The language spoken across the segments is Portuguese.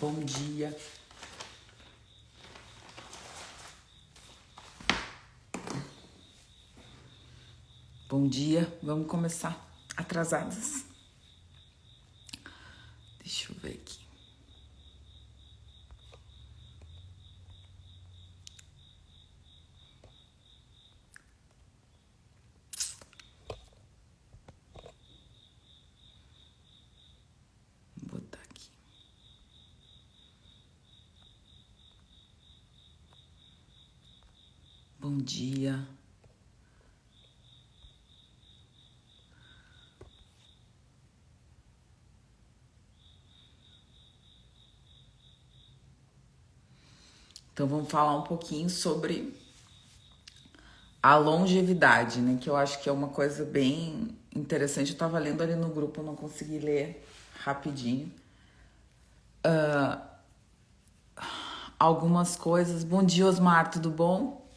bom dia. Bom dia, vamos começar atrasadas. Deixa eu ver aqui. Vou botar aqui. Bom dia. Então vamos falar um pouquinho sobre a longevidade, né? Que eu acho que é uma coisa bem interessante. Eu tava lendo ali no grupo, eu não consegui ler rapidinho. Algumas coisas. Bom dia, Osmar, tudo bom?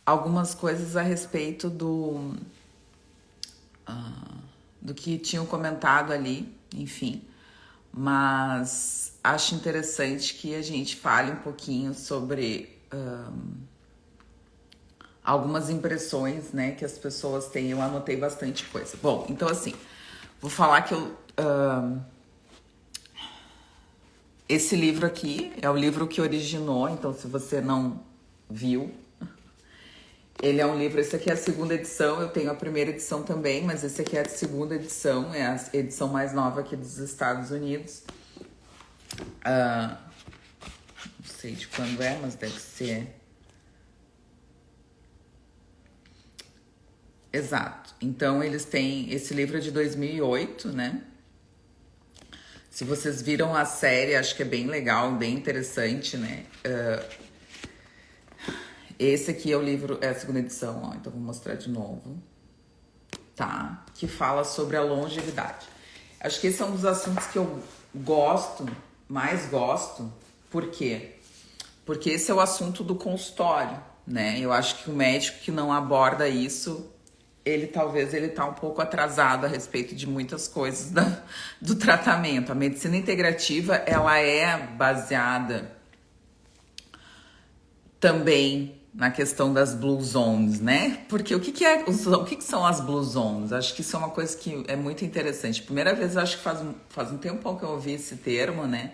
Algumas coisas a respeito do que tinham comentado ali, enfim. Mas acho interessante que a gente fale um pouquinho sobre algumas impressões, né, que as pessoas têm. Eu anotei bastante coisa. Bom, então assim, vou falar que esse livro aqui é o livro que originou, então se você não viu, ele é um livro, esse aqui é a segunda edição, eu tenho a primeira edição também, mas esse aqui é a segunda edição, é a edição mais nova aqui dos Estados Unidos. Não sei de quando é, mas deve ser... Exato. Então, eles têm... Esse livro é de 2008, né? Se vocês viram a série, acho que é bem legal, bem interessante, né? Esse aqui é o livro, é a segunda edição, ó, então vou mostrar de novo, tá? Que fala sobre a longevidade. Acho que esse é um dos assuntos que eu mais gosto, por quê? Porque esse é o assunto do consultório, né? Eu acho que o médico que não aborda isso, ele tá um pouco atrasado a respeito de muitas coisas do tratamento. A medicina integrativa, ela é baseada também na questão das Blue Zones, né? Porque o que são as Blue Zones? Acho que isso é uma coisa que é muito interessante. Primeira vez, acho que faz um tempão que eu ouvi esse termo, né?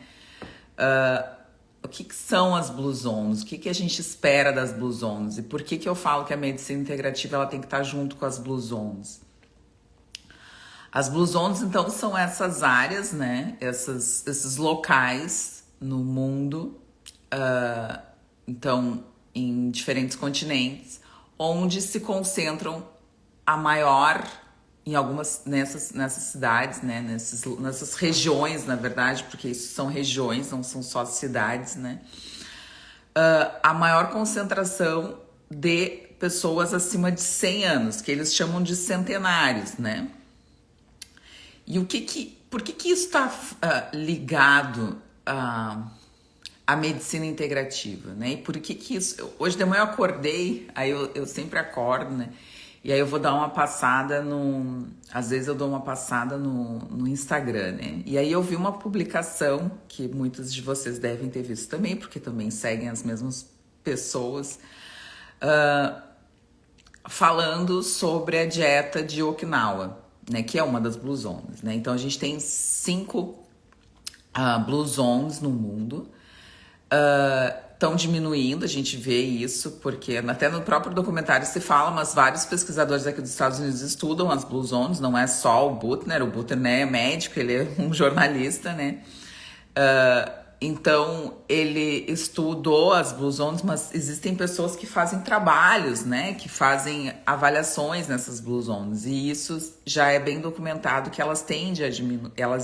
O que são as Blue Zones? O que a gente espera das Blue Zones? E por que eu falo que a medicina integrativa ela tem que estar junto com as Blue Zones? As Blue Zones, então, são essas áreas, né? Esses locais no mundo, então, em diferentes continentes, onde se concentram a maior, em algumas, nessas cidades, né, nessas regiões, na verdade, porque isso são regiões, não são só cidades, né, a maior concentração de pessoas acima de 100 anos, que eles chamam de centenários, né. E por que isso está ligado a medicina integrativa, né? E por que isso... Hoje de manhã eu acordei, aí eu sempre acordo, né? E aí eu vou dar uma passada Às vezes eu dou uma passada no Instagram, né? E aí eu vi uma publicação, que muitos de vocês devem ter visto também, porque também seguem as mesmas pessoas, falando sobre a dieta de Okinawa, né? Que é uma das Blue Zones, né? Então a gente tem 5 Blue Zones no mundo, estão diminuindo, a gente vê isso, porque até no próprio documentário se fala, mas vários pesquisadores aqui dos Estados Unidos estudam as Blue Zones, não é só o Buttner é médico, ele é um jornalista, né? Então, ele estudou as Blue Zones, mas existem pessoas que fazem trabalhos, né? Que fazem avaliações nessas Blue Zones, e isso já é bem documentado que elas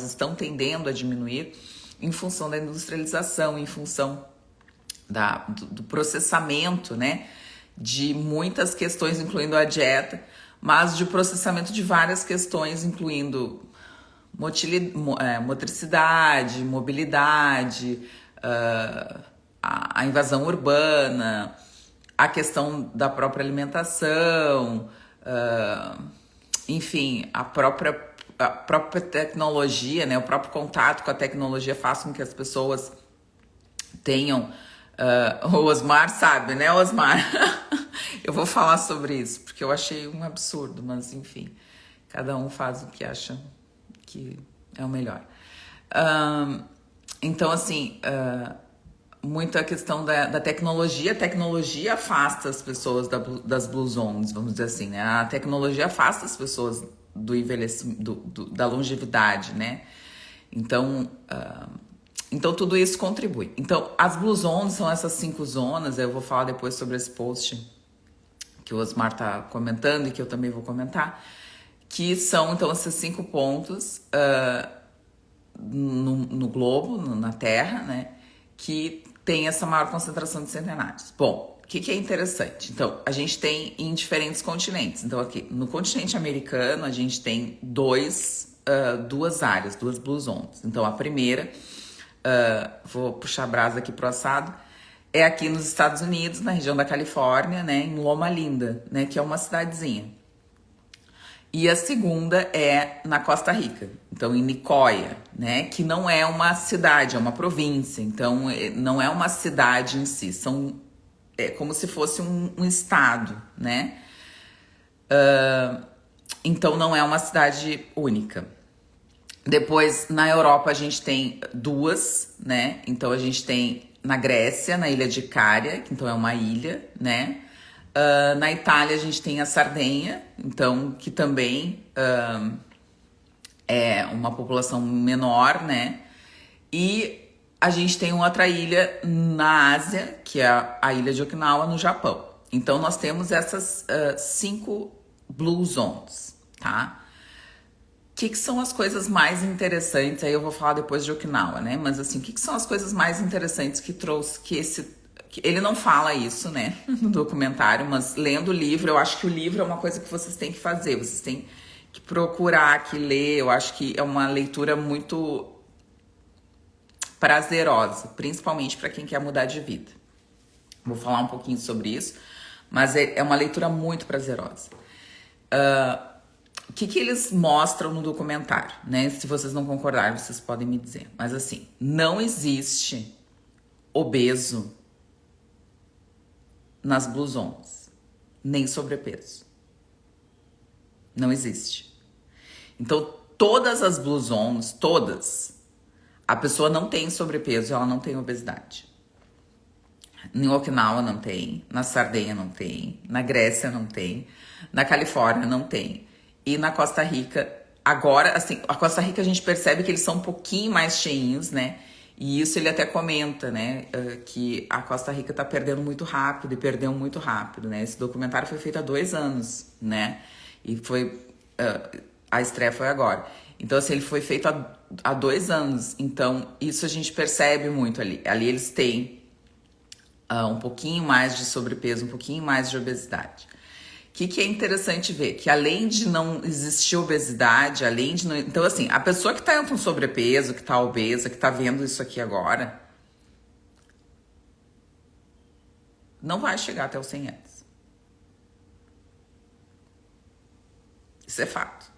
estão tendendo a diminuir em função da industrialização, em função do processamento, né, de muitas questões, incluindo a dieta, mas de processamento de várias questões, incluindo motricidade, mobilidade, a invasão urbana, a questão da própria alimentação, enfim, a própria tecnologia, né, o próprio contato com a tecnologia faz com que as pessoas tenham. O Osmar sabe, né, Osmar? Eu vou falar sobre isso, porque eu achei um absurdo, mas enfim, cada um faz o que acha que é o melhor. Então, assim, muito a questão da tecnologia. A tecnologia afasta as pessoas das blue zones, vamos dizer assim, né? A tecnologia afasta as pessoas do envelhecimento, da longevidade, né? Então, tudo isso contribui. Então, as blue zones são essas 5 zonas. Eu vou falar depois sobre esse post que o Osmar tá comentando e que eu também vou comentar, que são, então, esses 5 pontos no globo, na Terra, né? Que tem essa maior concentração de centenários. Bom, o que é interessante? Então, a gente tem em diferentes continentes. Então, aqui no continente americano, a gente tem duas áreas, 2 blue zones. Então, a primeira, vou puxar a brasa aqui pro assado, é aqui nos Estados Unidos, na região da Califórnia, né, em Loma Linda, né, que é uma cidadezinha. E a segunda é na Costa Rica, então em Nicoya, né, que não é uma cidade, é uma província, então não é uma cidade em si, é como se fosse um estado, né? Então não é uma cidade única. Depois, na Europa, a gente tem 2, né? Então a gente tem na Grécia, na ilha de Cária, que então é uma ilha, né? Na Itália a gente tem a Sardenha, então que também é uma população menor, né? E a gente tem outra ilha na Ásia, que é a ilha de Okinawa, no Japão. Então nós temos essas 5 blue zones, tá? O que são as coisas mais interessantes? Aí eu vou falar depois de Okinawa, né? Mas assim, o que são as coisas mais interessantes que trouxe ele não fala isso, né, no documentário, mas lendo o livro, eu acho que o livro é uma coisa que vocês têm que fazer, vocês têm que procurar, que ler. Eu acho que é uma leitura muito prazerosa, principalmente para quem quer mudar de vida. Vou falar um pouquinho sobre isso, mas é uma leitura muito prazerosa. O que eles mostram no documentário, né? Se vocês não concordarem, vocês podem me dizer. Mas assim, não existe obeso nas blue zones, nem sobrepeso. Não existe. Então, todas as blue zones, todas, a pessoa não tem sobrepeso, ela não tem obesidade. Em Okinawa não tem, na Sardenha não tem, na Grécia não tem, na Califórnia não tem. E na Costa Rica, agora, assim, a Costa Rica a gente percebe que eles são um pouquinho mais cheinhos, né? E isso ele até comenta, né, que a Costa Rica tá perdendo muito rápido e perdeu muito rápido, né? Esse documentário foi feito há 2 anos, né? E a estreia foi agora. Então, assim, ele foi feito há 2 anos. Então, isso a gente percebe muito ali. Ali eles têm um pouquinho mais de sobrepeso, um pouquinho mais de obesidade. O que é interessante ver? Que além de não existir obesidade, além de não... Então, assim, a pessoa que tá com sobrepeso, que tá obesa, que tá vendo isso aqui agora, não vai chegar até os 100 anos. Isso é fato.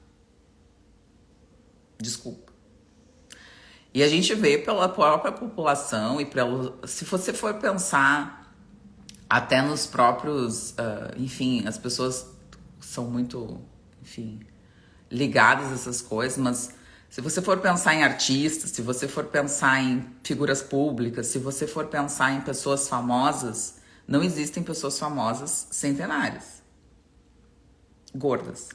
Desculpa. E a gente vê pela própria população e se você for pensar até nos próprios, enfim, as pessoas são muito, enfim, ligadas a essas coisas, mas se você for pensar em artistas, se você for pensar em figuras públicas, se você for pensar em pessoas famosas, não existem pessoas famosas centenárias, gordas.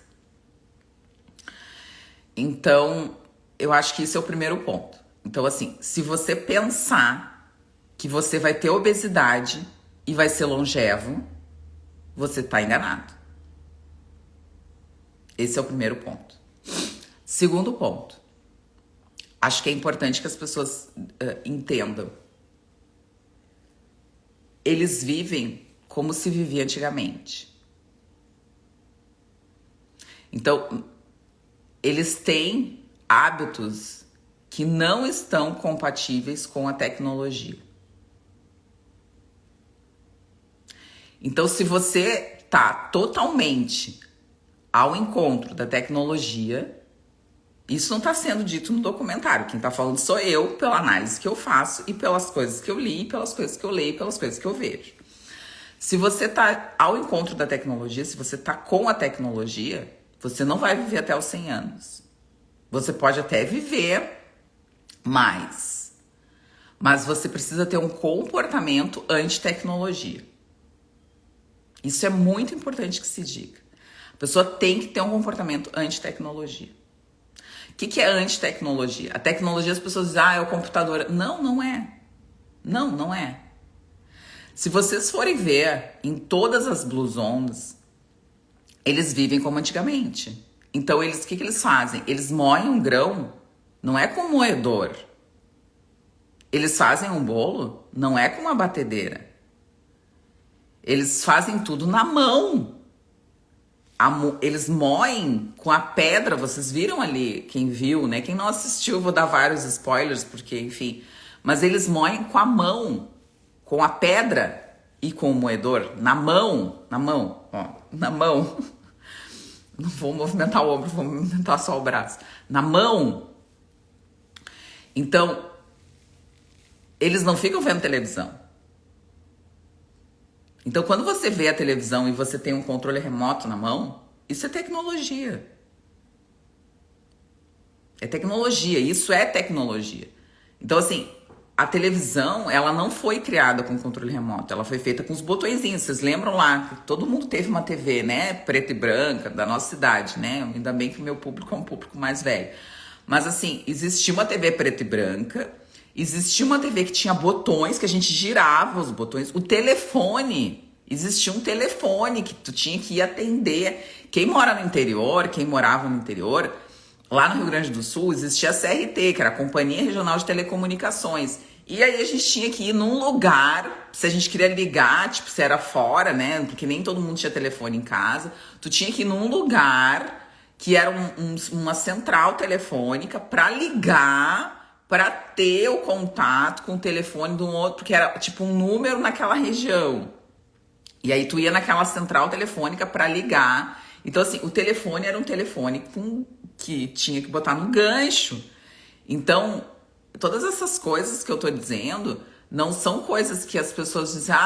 Então, eu acho que esse é o primeiro ponto. Então, assim, se você pensar que você vai ter obesidade e vai ser longevo, você tá enganado. Esse é o primeiro ponto. Segundo ponto, acho que é importante que as pessoas entendam. Eles vivem como se vivia antigamente. Então, eles têm hábitos que não estão compatíveis com a tecnologia. Então, se você tá totalmente ao encontro da tecnologia, Isso não está sendo dito no documentário. Quem está falando sou eu, pela análise que eu faço e pelas coisas que eu li, pelas coisas que eu leio, pelas coisas que eu vejo. Se você está ao encontro da tecnologia, se você está com a tecnologia, você não vai viver até os 100 anos. Você pode até viver mais, mas você precisa ter um comportamento anti-tecnologia. Isso é muito importante que se diga. A pessoa tem que ter um comportamento anti-tecnologia. O que é anti-tecnologia? A tecnologia, as pessoas dizem, é o computador. Não, não é. Não é. Se vocês forem ver em todas as Blue Zones, eles vivem como antigamente. Então, o que eles fazem? Eles moem um grão, não é com moedor. Eles fazem um bolo, não é com uma batedeira. Eles fazem tudo na mão. Eles moem com a pedra, vocês viram ali, quem viu, né? Quem não assistiu, eu vou dar vários spoilers, porque, enfim. Mas eles moem com a mão, com a pedra e com o moedor, na mão, ó, na mão. Não vou movimentar o ombro, vou movimentar só o braço. Na mão. Então, eles não ficam vendo televisão. Então, quando você vê a televisão e você tem um controle remoto na mão, isso é tecnologia. É tecnologia, isso é tecnologia. Então, assim, a televisão, ela não foi criada com controle remoto, ela foi feita com os botõezinhos. Vocês lembram lá que todo mundo teve uma TV, né, preta e branca, da nossa cidade, né? Ainda bem que o meu público é um público mais velho. Mas, assim, existia uma TV preta e branca, existia uma TV que tinha botões, que a gente girava os botões. O telefone, existia um telefone que tu tinha que ir atender. Quem mora no interior, quem morava no interior, lá no Rio Grande do Sul, existia a CRT, que era a Companhia Regional de Telecomunicações. E aí a gente tinha que ir num lugar, se a gente queria ligar, tipo, se era fora, né? Porque nem todo mundo tinha telefone em casa. Tu tinha que ir num lugar que era uma central telefônica para ligar, para ter o contato com o telefone de um outro, porque era tipo um número naquela região. E aí tu ia naquela central telefônica para ligar. Então, assim, o telefone era um telefone que tinha que botar no gancho. Então, todas essas coisas que eu tô dizendo não são coisas que as pessoas dizem,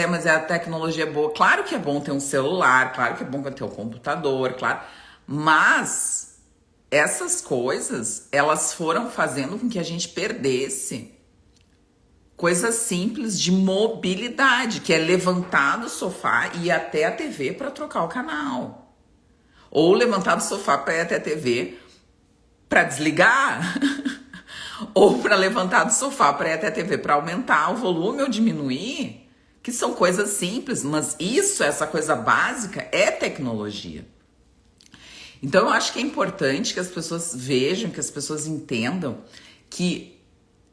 mas a tecnologia é boa. Claro que é bom ter um celular, claro que é bom ter um computador, claro. Mas essas coisas, elas foram fazendo com que a gente perdesse coisas simples de mobilidade, que é levantar do sofá e ir até a TV para trocar o canal. Ou levantar do sofá para ir até a TV para desligar. Ou para levantar do sofá para ir até a TV para aumentar o volume ou diminuir. Que são coisas simples, mas essa coisa básica é tecnologia. Então eu acho que é importante que as pessoas vejam, que as pessoas entendam que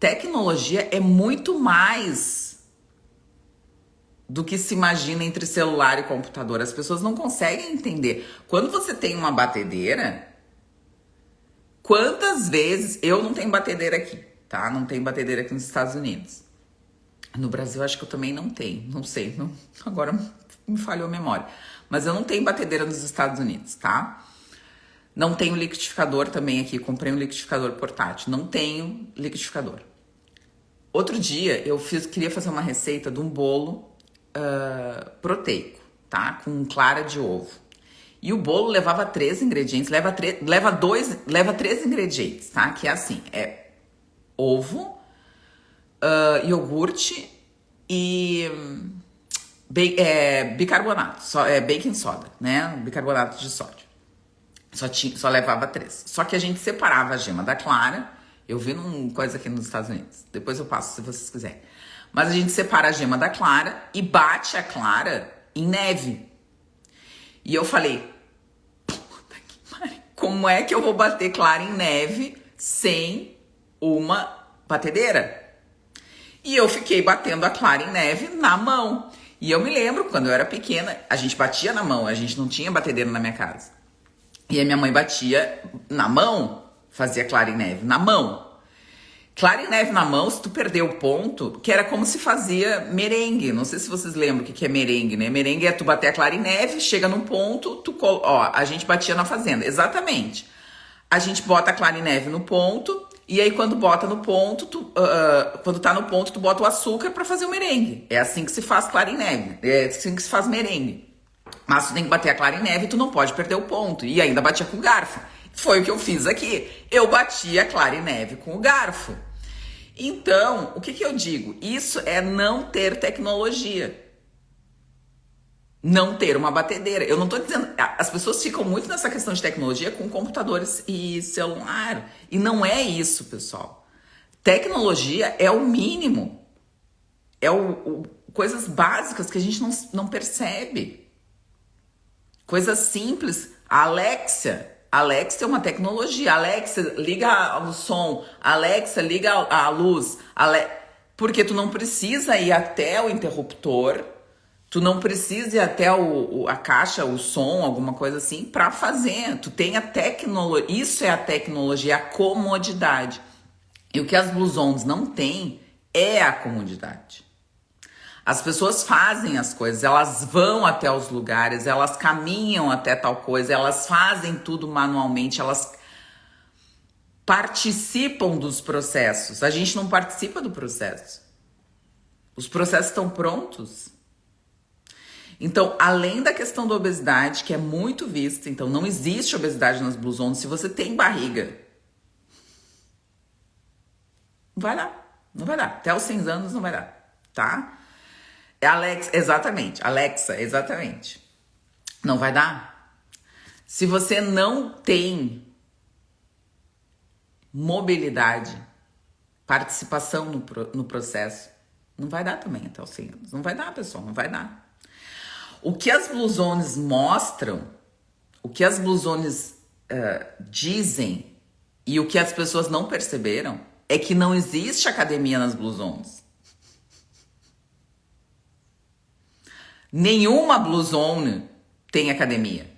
tecnologia é muito mais do que se imagina entre celular e computador. As pessoas não conseguem entender. Quando você tem uma batedeira, quantas vezes... Eu não tenho batedeira aqui, tá? Não tenho batedeira aqui nos Estados Unidos. No Brasil, acho que eu também não tenho. Não sei, agora me falhou a memória. Mas eu não tenho batedeira nos Estados Unidos, tá? Não tenho liquidificador também aqui. Comprei um liquidificador portátil. Não tenho liquidificador. Outro dia, queria fazer uma receita de um bolo proteico, tá? Com clara de ovo. E o bolo levava 3 ingredientes. Leva 3 ingredientes, tá? Que é assim, ovo, iogurte e bicarbonato. Baking soda, né? Bicarbonato de sódio. Só levava 3. Só que a gente separava a gema da clara. Eu vi numa coisa aqui nos Estados Unidos. Depois eu passo se vocês quiserem. Mas a gente separa a gema da clara e bate a clara em neve. E eu falei, puta que pariu, como é que eu vou bater clara em neve sem uma batedeira? E eu fiquei batendo a clara em neve na mão. E eu me lembro, quando eu era pequena, a gente batia na mão. A gente não tinha batedeira na minha casa. E a minha mãe batia na mão, fazia clara em neve na mão. Clara em neve na mão, se tu perder o ponto, que era como se fazia merengue. Não sei se vocês lembram o que é merengue, né? Merengue é tu bater a clara em neve, chega num ponto, a gente batia na fazenda. Exatamente. A gente bota a clara em neve no ponto, e aí quando bota no ponto, quando tá no ponto, tu bota o açúcar para fazer o merengue. É assim que se faz clara em neve, é assim que se faz merengue. Mas tu tem que bater a clara em neve e tu não pode perder o ponto. E ainda batia com o garfo. Foi o que eu fiz aqui. Eu bati a clara em neve com o garfo. Então, o que eu digo? Isso é não ter tecnologia. Não ter uma batedeira. Eu não tô dizendo... As pessoas ficam muito nessa questão de tecnologia com computadores e celular. E não é isso, pessoal. Tecnologia é o mínimo. É coisas básicas que a gente não percebe. Coisas simples. A Alexa é uma tecnologia. Alexa, liga o som. Alexa, liga a luz. Porque tu não precisa ir até o interruptor. Tu não precisa ir até a caixa, o som, alguma coisa assim, para fazer. Tu tem a tecnologia. Isso é a tecnologia, a comodidade. E o que as blusons não têm é a comodidade. As pessoas fazem as coisas, elas vão até os lugares, elas caminham até tal coisa, elas fazem tudo manualmente, elas participam dos processos. A gente não participa do processo. Os processos estão prontos. Então, além da questão da obesidade, que é muito vista, então não existe obesidade nas blusons. Se você tem barriga, não vai dar. Não vai dar. Até os 100 anos não vai dar, tá? Alexa, exatamente. Não vai dar. Se você não tem mobilidade, participação no processo, não vai dar também até os 100 anos. Não vai dar, pessoal, não vai dar. O que as blusones mostram, o que as blusones dizem e o que as pessoas não perceberam é que não existe academia nas blusones. Nenhuma blusone tem academia.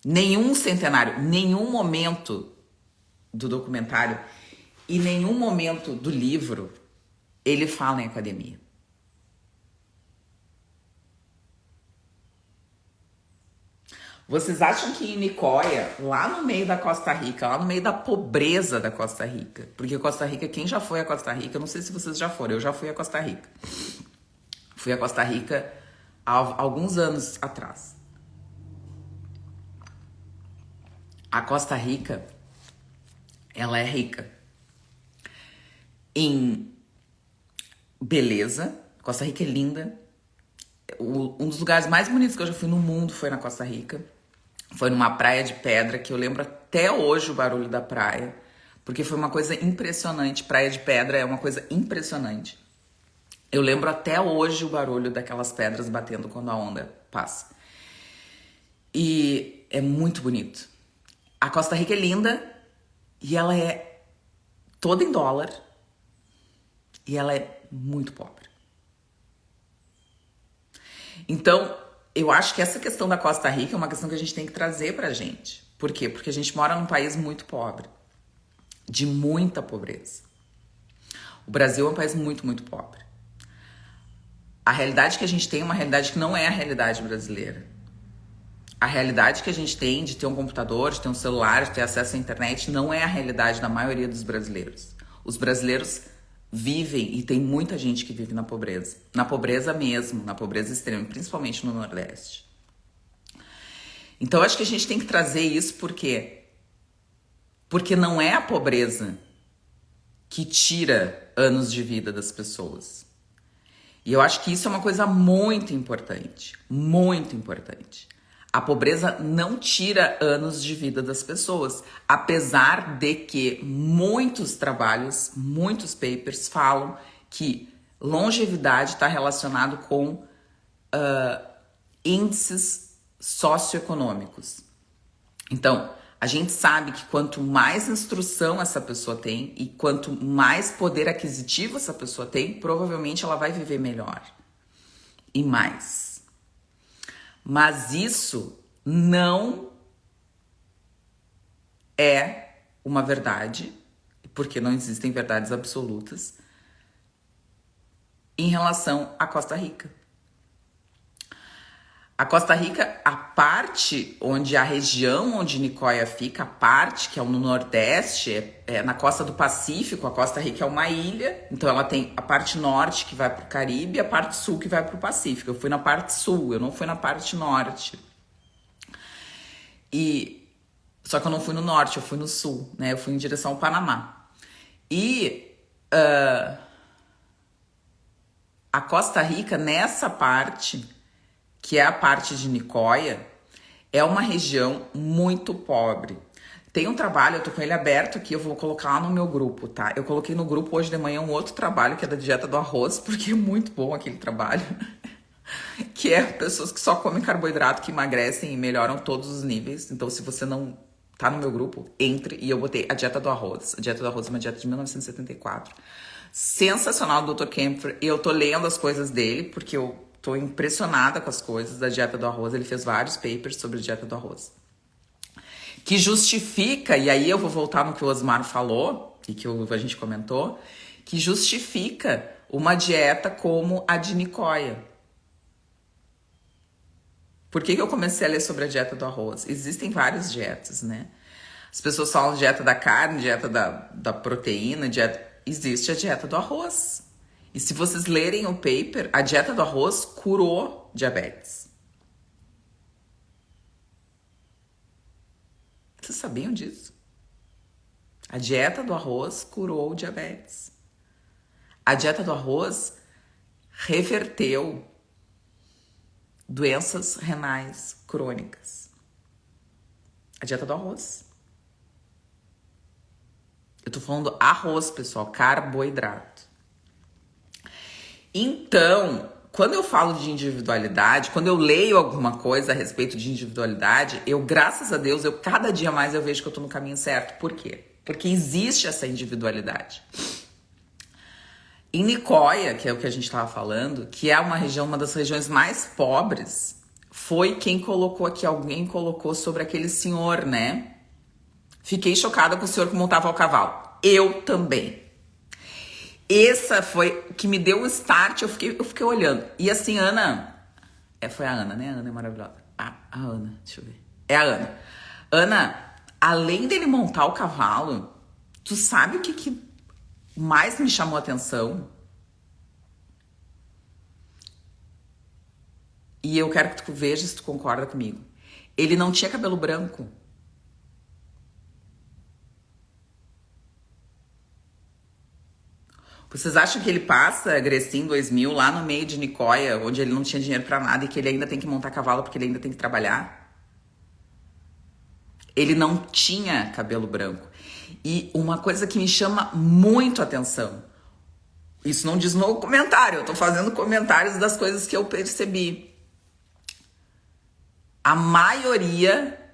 Nenhum centenário, nenhum momento do documentário e nenhum momento do livro ele fala em academia. Vocês acham que em Nicoya, lá no meio da Costa Rica, lá no meio da pobreza da Costa Rica, porque Costa Rica, quem já foi a Costa Rica, eu não sei se vocês já foram, eu já fui a Costa Rica. Fui a Costa Rica há alguns anos atrás. A Costa Rica, ela é rica em beleza. Costa Rica é linda. Um dos lugares mais bonitos que eu já fui no mundo foi na Costa Rica. Foi numa praia de pedra, que eu lembro até hoje o barulho da praia, porque foi uma coisa impressionante. Praia de pedra é uma coisa impressionante. Eu lembro até hoje o barulho daquelas pedras batendo quando a onda passa. E é muito bonito. A Costa Rica é linda e ela é toda em dólar e ela é muito pobre. Então, eu acho que essa questão da Costa Rica é uma questão que a gente tem que trazer pra gente. Por quê? Porque a gente mora num país muito pobre, de muita pobreza. O Brasil é um país muito, muito pobre. A realidade que a gente tem é uma realidade que não é a realidade brasileira. A realidade que a gente tem de ter um computador, de ter um celular, de ter acesso à internet, não é a realidade da maioria dos brasileiros. Os brasileiros vivem, e tem muita gente que vive na pobreza mesmo, na pobreza extrema, principalmente no Nordeste. Então, acho que a gente tem que trazer isso porque não é a pobreza que tira anos de vida das pessoas. E eu acho que isso é uma coisa muito importante, muito importante. A pobreza não tira anos de vida das pessoas, apesar de que muitos trabalhos, muitos papers falam que longevidade está relacionado com índices socioeconômicos. Então, a gente sabe que quanto mais instrução essa pessoa tem e quanto mais poder aquisitivo essa pessoa tem, provavelmente ela vai viver melhor e mais. Mas isso não é uma verdade, porque não existem verdades absolutas em relação à Costa Rica. A Costa Rica, a parte onde a região onde Nicoya fica, a parte que é no Nordeste, é na costa do Pacífico. A Costa Rica é uma ilha, então ela tem a parte norte que vai para o Caribe e a parte sul que vai para o Pacífico. Eu fui na parte sul, eu não fui na parte norte. Só que eu não fui no norte, eu fui no sul, né? Eu fui em direção ao Panamá. E a Costa Rica, nessa parte, que é a parte de Nicoya, é uma região muito pobre. Tem um trabalho, eu tô com ele aberto aqui, eu vou colocar lá no meu grupo, tá? Eu coloquei no grupo hoje de manhã um outro trabalho, que é da dieta do arroz, porque é muito bom aquele trabalho. Que é pessoas que só comem carboidrato, que emagrecem e melhoram todos os níveis. Então, se você não tá no meu grupo, entre. E eu botei a dieta do arroz. A dieta do arroz é uma dieta de 1974. Sensacional do Dr. Kempfer. E eu tô lendo as coisas dele, porque eu tô impressionada com as coisas da dieta do arroz. Ele fez vários papers sobre a dieta do arroz. Que justifica, e aí eu vou voltar no que o Osmar falou, e que a gente comentou, que justifica uma dieta como a de Nicoya. Por que eu comecei a ler sobre a dieta do arroz? Existem várias dietas, né? As pessoas falam dieta da carne, dieta da proteína, existe a dieta do arroz. E se vocês lerem o paper, a dieta do arroz curou diabetes. Vocês sabiam disso? A dieta do arroz curou diabetes. A dieta do arroz reverteu doenças renais crônicas. A dieta do arroz. Eu tô falando arroz, pessoal, carboidrato. Então, quando eu falo de individualidade, quando eu leio alguma coisa a respeito de individualidade, graças a Deus, cada dia mais eu vejo que eu tô no caminho certo. Por quê? Porque existe essa individualidade. Em Nicoya, que é o que a gente estava falando, que é uma das regiões mais pobres, foi quem colocou aqui, alguém colocou sobre aquele senhor, né? Fiquei chocada com o senhor que montava o cavalo. Eu também. Essa foi que me deu o start, eu fiquei olhando. E assim, Ana... foi a Ana, né? A Ana é maravilhosa. A Ana, deixa eu ver. É a Ana. Ana, além dele montar o cavalo, tu sabe o que mais me chamou a atenção? E eu quero que tu veja se tu concorda comigo. Ele não tinha cabelo branco. Vocês acham que ele passa Grecin 2000 lá no meio de Nicoya, onde ele não tinha dinheiro pra nada e que ele ainda tem que montar cavalo porque ele ainda tem que trabalhar? Ele não tinha cabelo branco. E uma coisa que me chama muito a atenção, isso não diz no comentário, eu tô fazendo comentários das coisas que eu percebi. A maioria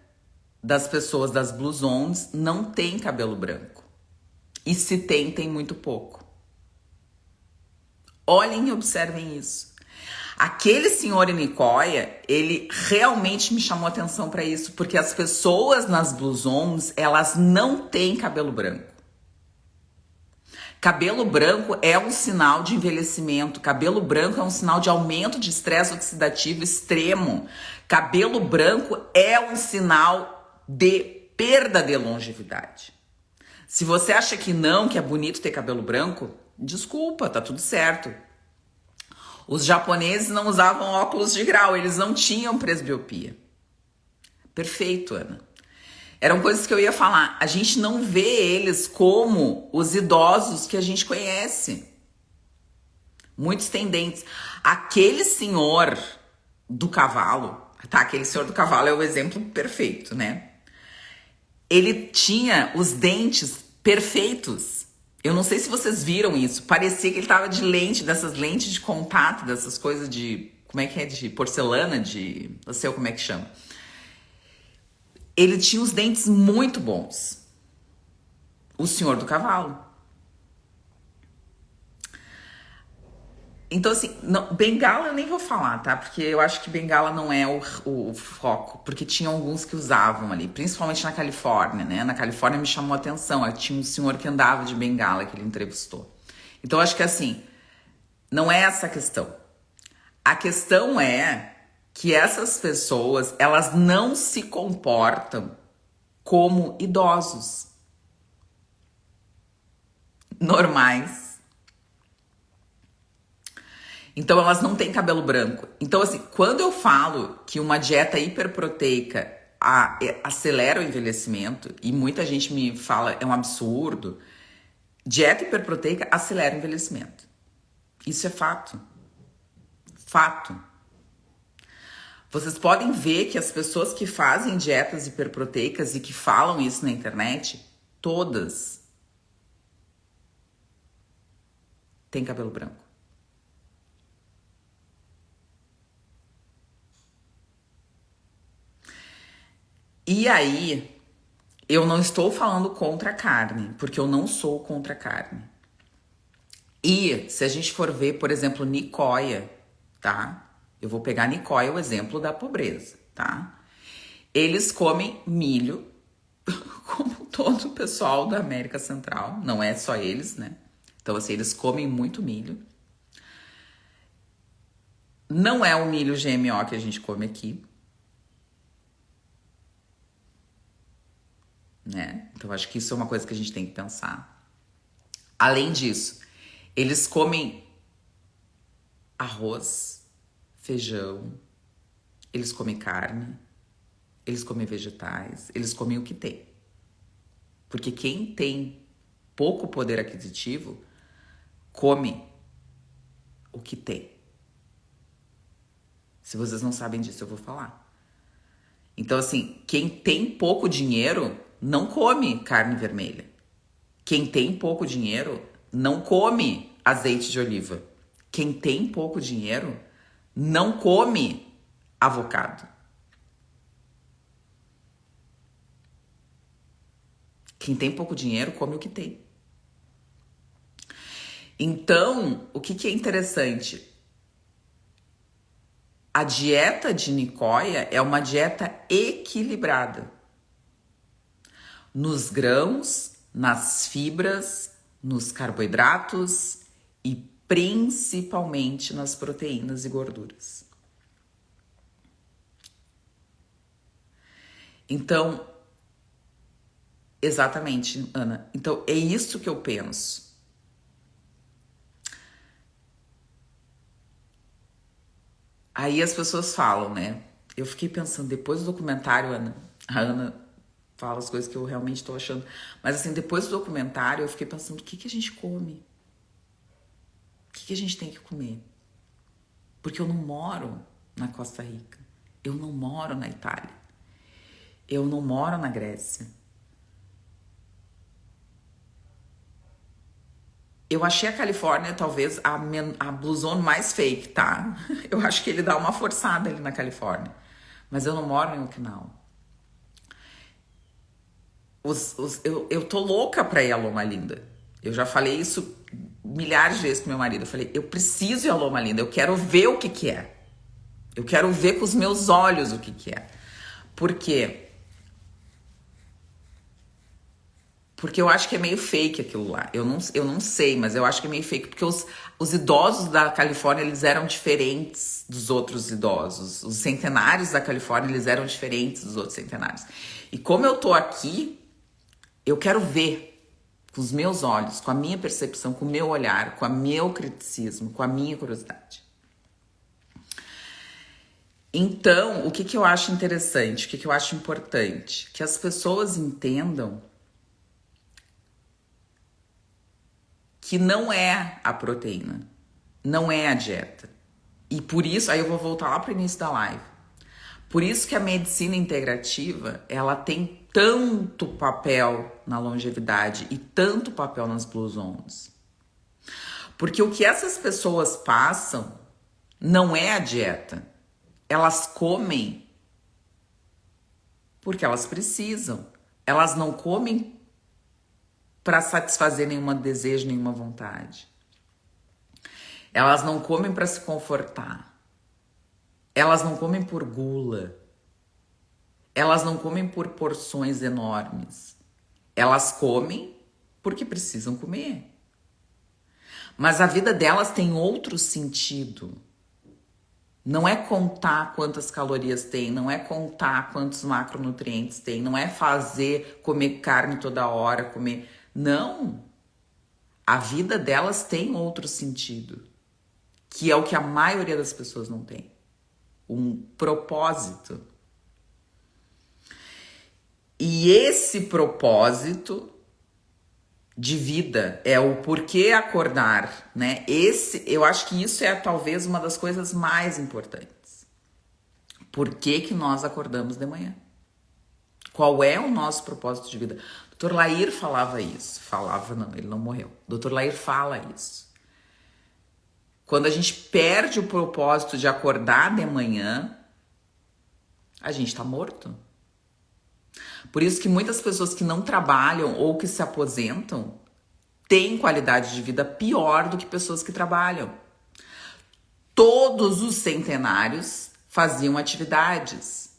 das pessoas das Blue Zones não tem cabelo branco. E se tem muito pouco. Olhem e observem isso. Aquele senhor em Nicoya, ele realmente me chamou atenção para isso, porque as pessoas nas Blue Zones, elas não têm cabelo branco. Cabelo branco é um sinal de envelhecimento. Cabelo branco é um sinal de aumento de estresse oxidativo extremo. Cabelo branco é um sinal de perda de longevidade. Se você acha que não, que é bonito ter cabelo branco, desculpa, tá tudo certo. Os japoneses não usavam óculos de grau, eles não tinham presbiopia. Perfeito, Ana. Eram coisas que eu ia falar. A gente não vê eles como os idosos que a gente conhece. Muitos têm dentes. Aquele senhor do cavalo, tá? Aquele senhor do cavalo é o exemplo perfeito, né? Ele tinha os dentes perfeitos. Eu não sei se vocês viram isso. Parecia que ele tava de lente, dessas lentes de contato, dessas coisas de... Como é que é? De porcelana, de... Não sei como é que chama. Ele tinha os dentes muito bons. O senhor do cavalo. Então, assim, não, bengala eu nem vou falar, tá? Porque eu acho que bengala não é o foco. Porque tinha alguns que usavam ali, principalmente na Califórnia, né? Na Califórnia me chamou a atenção. Tinha um senhor que andava de bengala que ele entrevistou. Então, eu acho que, assim, não é essa a questão. A questão é que essas pessoas, elas não se comportam como idosos normais. Então elas não têm cabelo branco. Então assim, quando eu falo que uma dieta hiperproteica acelera o envelhecimento, e muita gente me fala é um absurdo, dieta hiperproteica acelera o envelhecimento. Isso é fato. Fato. Vocês podem ver que as pessoas que fazem dietas hiperproteicas e que falam isso na internet, todas têm cabelo branco. E aí, eu não estou falando contra a carne, porque eu não sou contra a carne. E se a gente for ver, por exemplo, Nicoya, tá? Eu vou pegar Nicoya, o exemplo da pobreza, tá? Eles comem milho, como todo o pessoal da América Central, não é só eles, né? Então, assim, eles comem muito milho. Não é o milho GMO que a gente come aqui, né? Então, acho que isso é uma coisa que a gente tem que pensar. Além disso, eles comem arroz, feijão, eles comem carne, eles comem vegetais, eles comem o que tem. Porque quem tem pouco poder aquisitivo come o que tem. Se vocês não sabem disso, eu vou falar. Então, assim, quem tem pouco dinheiro não come carne vermelha. Quem tem pouco dinheiro não come azeite de oliva. Quem tem pouco dinheiro não come avocado. Quem tem pouco dinheiro come o que tem. Então, o que é interessante? A dieta de Nicoya é uma dieta equilibrada. Nos grãos, nas fibras, nos carboidratos e principalmente nas proteínas e gorduras. Então, exatamente, Ana. Então, é isso que eu penso. Aí as pessoas falam, né? Eu fiquei pensando, depois do documentário, a Ana fala as coisas que eu realmente tô achando. Mas assim, depois do documentário, eu fiquei pensando, o que a gente come? O que a gente tem que comer? Porque eu não moro na Costa Rica. Eu não moro na Itália. Eu não moro na Grécia. Eu achei a Califórnia talvez a blue zone mais fake, tá? Eu acho que ele dá uma forçada ali na Califórnia. Mas eu não moro em Okinawa. Eu tô louca pra ir a Loma Linda. Eu já falei isso milhares de vezes com meu marido. Eu falei, eu preciso ir a Loma Linda. Eu quero ver o que é. Eu quero ver com os meus olhos o que é. Por quê? Porque eu acho que é meio fake aquilo lá. Eu não sei, mas eu acho que é meio fake. Porque os idosos da Califórnia, eles eram diferentes dos outros idosos. Os centenários da Califórnia, eles eram diferentes dos outros centenários. E como eu tô aqui, eu quero ver com os meus olhos, com a minha percepção, com o meu olhar, com o meu criticismo, com a minha curiosidade. Então, o que eu acho interessante, o que eu acho importante? Que as pessoas entendam que não é a proteína, não é a dieta. E por isso, aí eu vou voltar lá para o início da live. Por isso que a medicina integrativa, ela tem tanto papel na longevidade e tanto papel nas blue zones. Porque o que essas pessoas passam não é a dieta. Elas comem porque elas precisam. Elas não comem para satisfazer nenhum desejo, nenhuma vontade. Elas não comem para se confortar. Elas não comem por gula. Elas não comem por porções enormes. Elas comem porque precisam comer. Mas a vida delas tem outro sentido. Não é contar quantas calorias tem, não é contar quantos macronutrientes tem, não é fazer comer carne toda hora, comer. Não. A vida delas tem outro sentido, que é o que a maioria das pessoas não tem. Um propósito. E esse propósito de vida é o porquê acordar, né? Eu acho que isso é talvez uma das coisas mais importantes. Por que que nós acordamos de manhã? Qual é o nosso propósito de vida? Dr. Lair falava isso. Falava, não, ele não morreu. Dr. Lair fala isso. Quando a gente perde o propósito de acordar de manhã, a gente tá morto. Por isso que muitas pessoas que não trabalham ou que se aposentam têm qualidade de vida pior do que pessoas que trabalham. Todos os centenários faziam atividades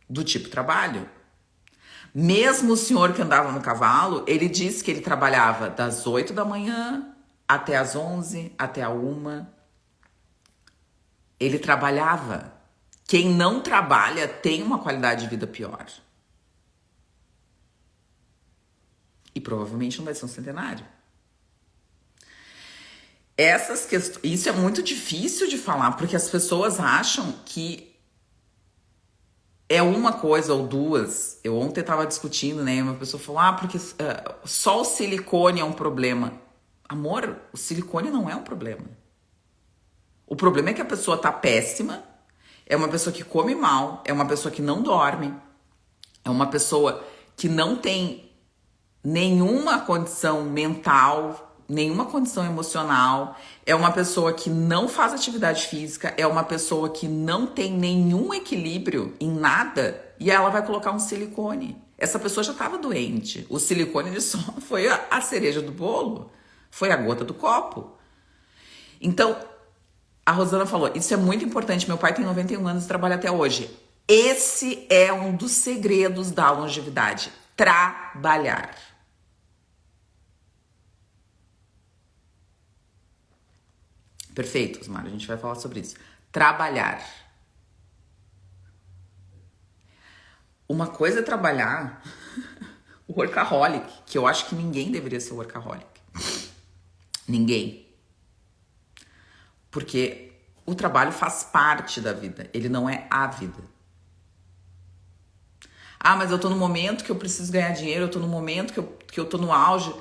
do tipo trabalho. Mesmo o senhor que andava no cavalo, ele disse que ele trabalhava das 8 da manhã até as 11, até a 1. Ele trabalhava. Quem não trabalha tem uma qualidade de vida pior. E provavelmente não vai ser um centenário. Essas questões, isso é muito difícil de falar, porque as pessoas acham que é uma coisa ou duas. Eu ontem estava discutindo, né? Uma pessoa falou, porque só o silicone é um problema. Amor, o silicone não é um problema. O problema é que a pessoa tá péssima, é uma pessoa que come mal, é uma pessoa que não dorme, é uma pessoa que não tem nenhuma condição mental, nenhuma condição emocional, é uma pessoa que não faz atividade física, é uma pessoa que não tem nenhum equilíbrio em nada e ela vai colocar um silicone. Essa pessoa já estava doente. O silicone ele só foi a cereja do bolo, foi a gota do copo. Então, a Rosana falou, isso é muito importante, meu pai tem 91 anos e trabalha até hoje. Esse é um dos segredos da longevidade, trabalhar. Perfeito, Osmar, a gente vai falar sobre isso. Trabalhar. Uma coisa é trabalhar o workaholic, que eu acho que ninguém deveria ser workaholic. Ninguém. Porque o trabalho faz parte da vida, ele não é a vida. Mas eu tô no momento que eu preciso ganhar dinheiro, eu tô no momento que eu tô no auge.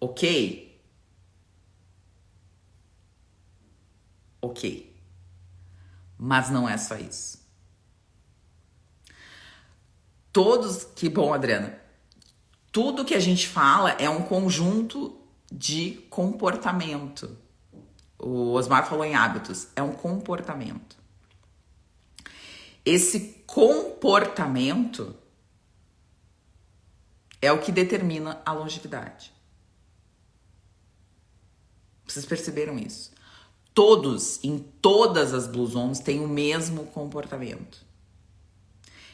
Ok. Ok. Mas não é só isso. Que bom, Adriana. Tudo que a gente fala é um conjunto de comportamento. O Osmar falou em hábitos, é um comportamento. Esse comportamento é o que determina a longevidade. Vocês perceberam isso? Todos, em todas as Blue Zones, têm o mesmo comportamento.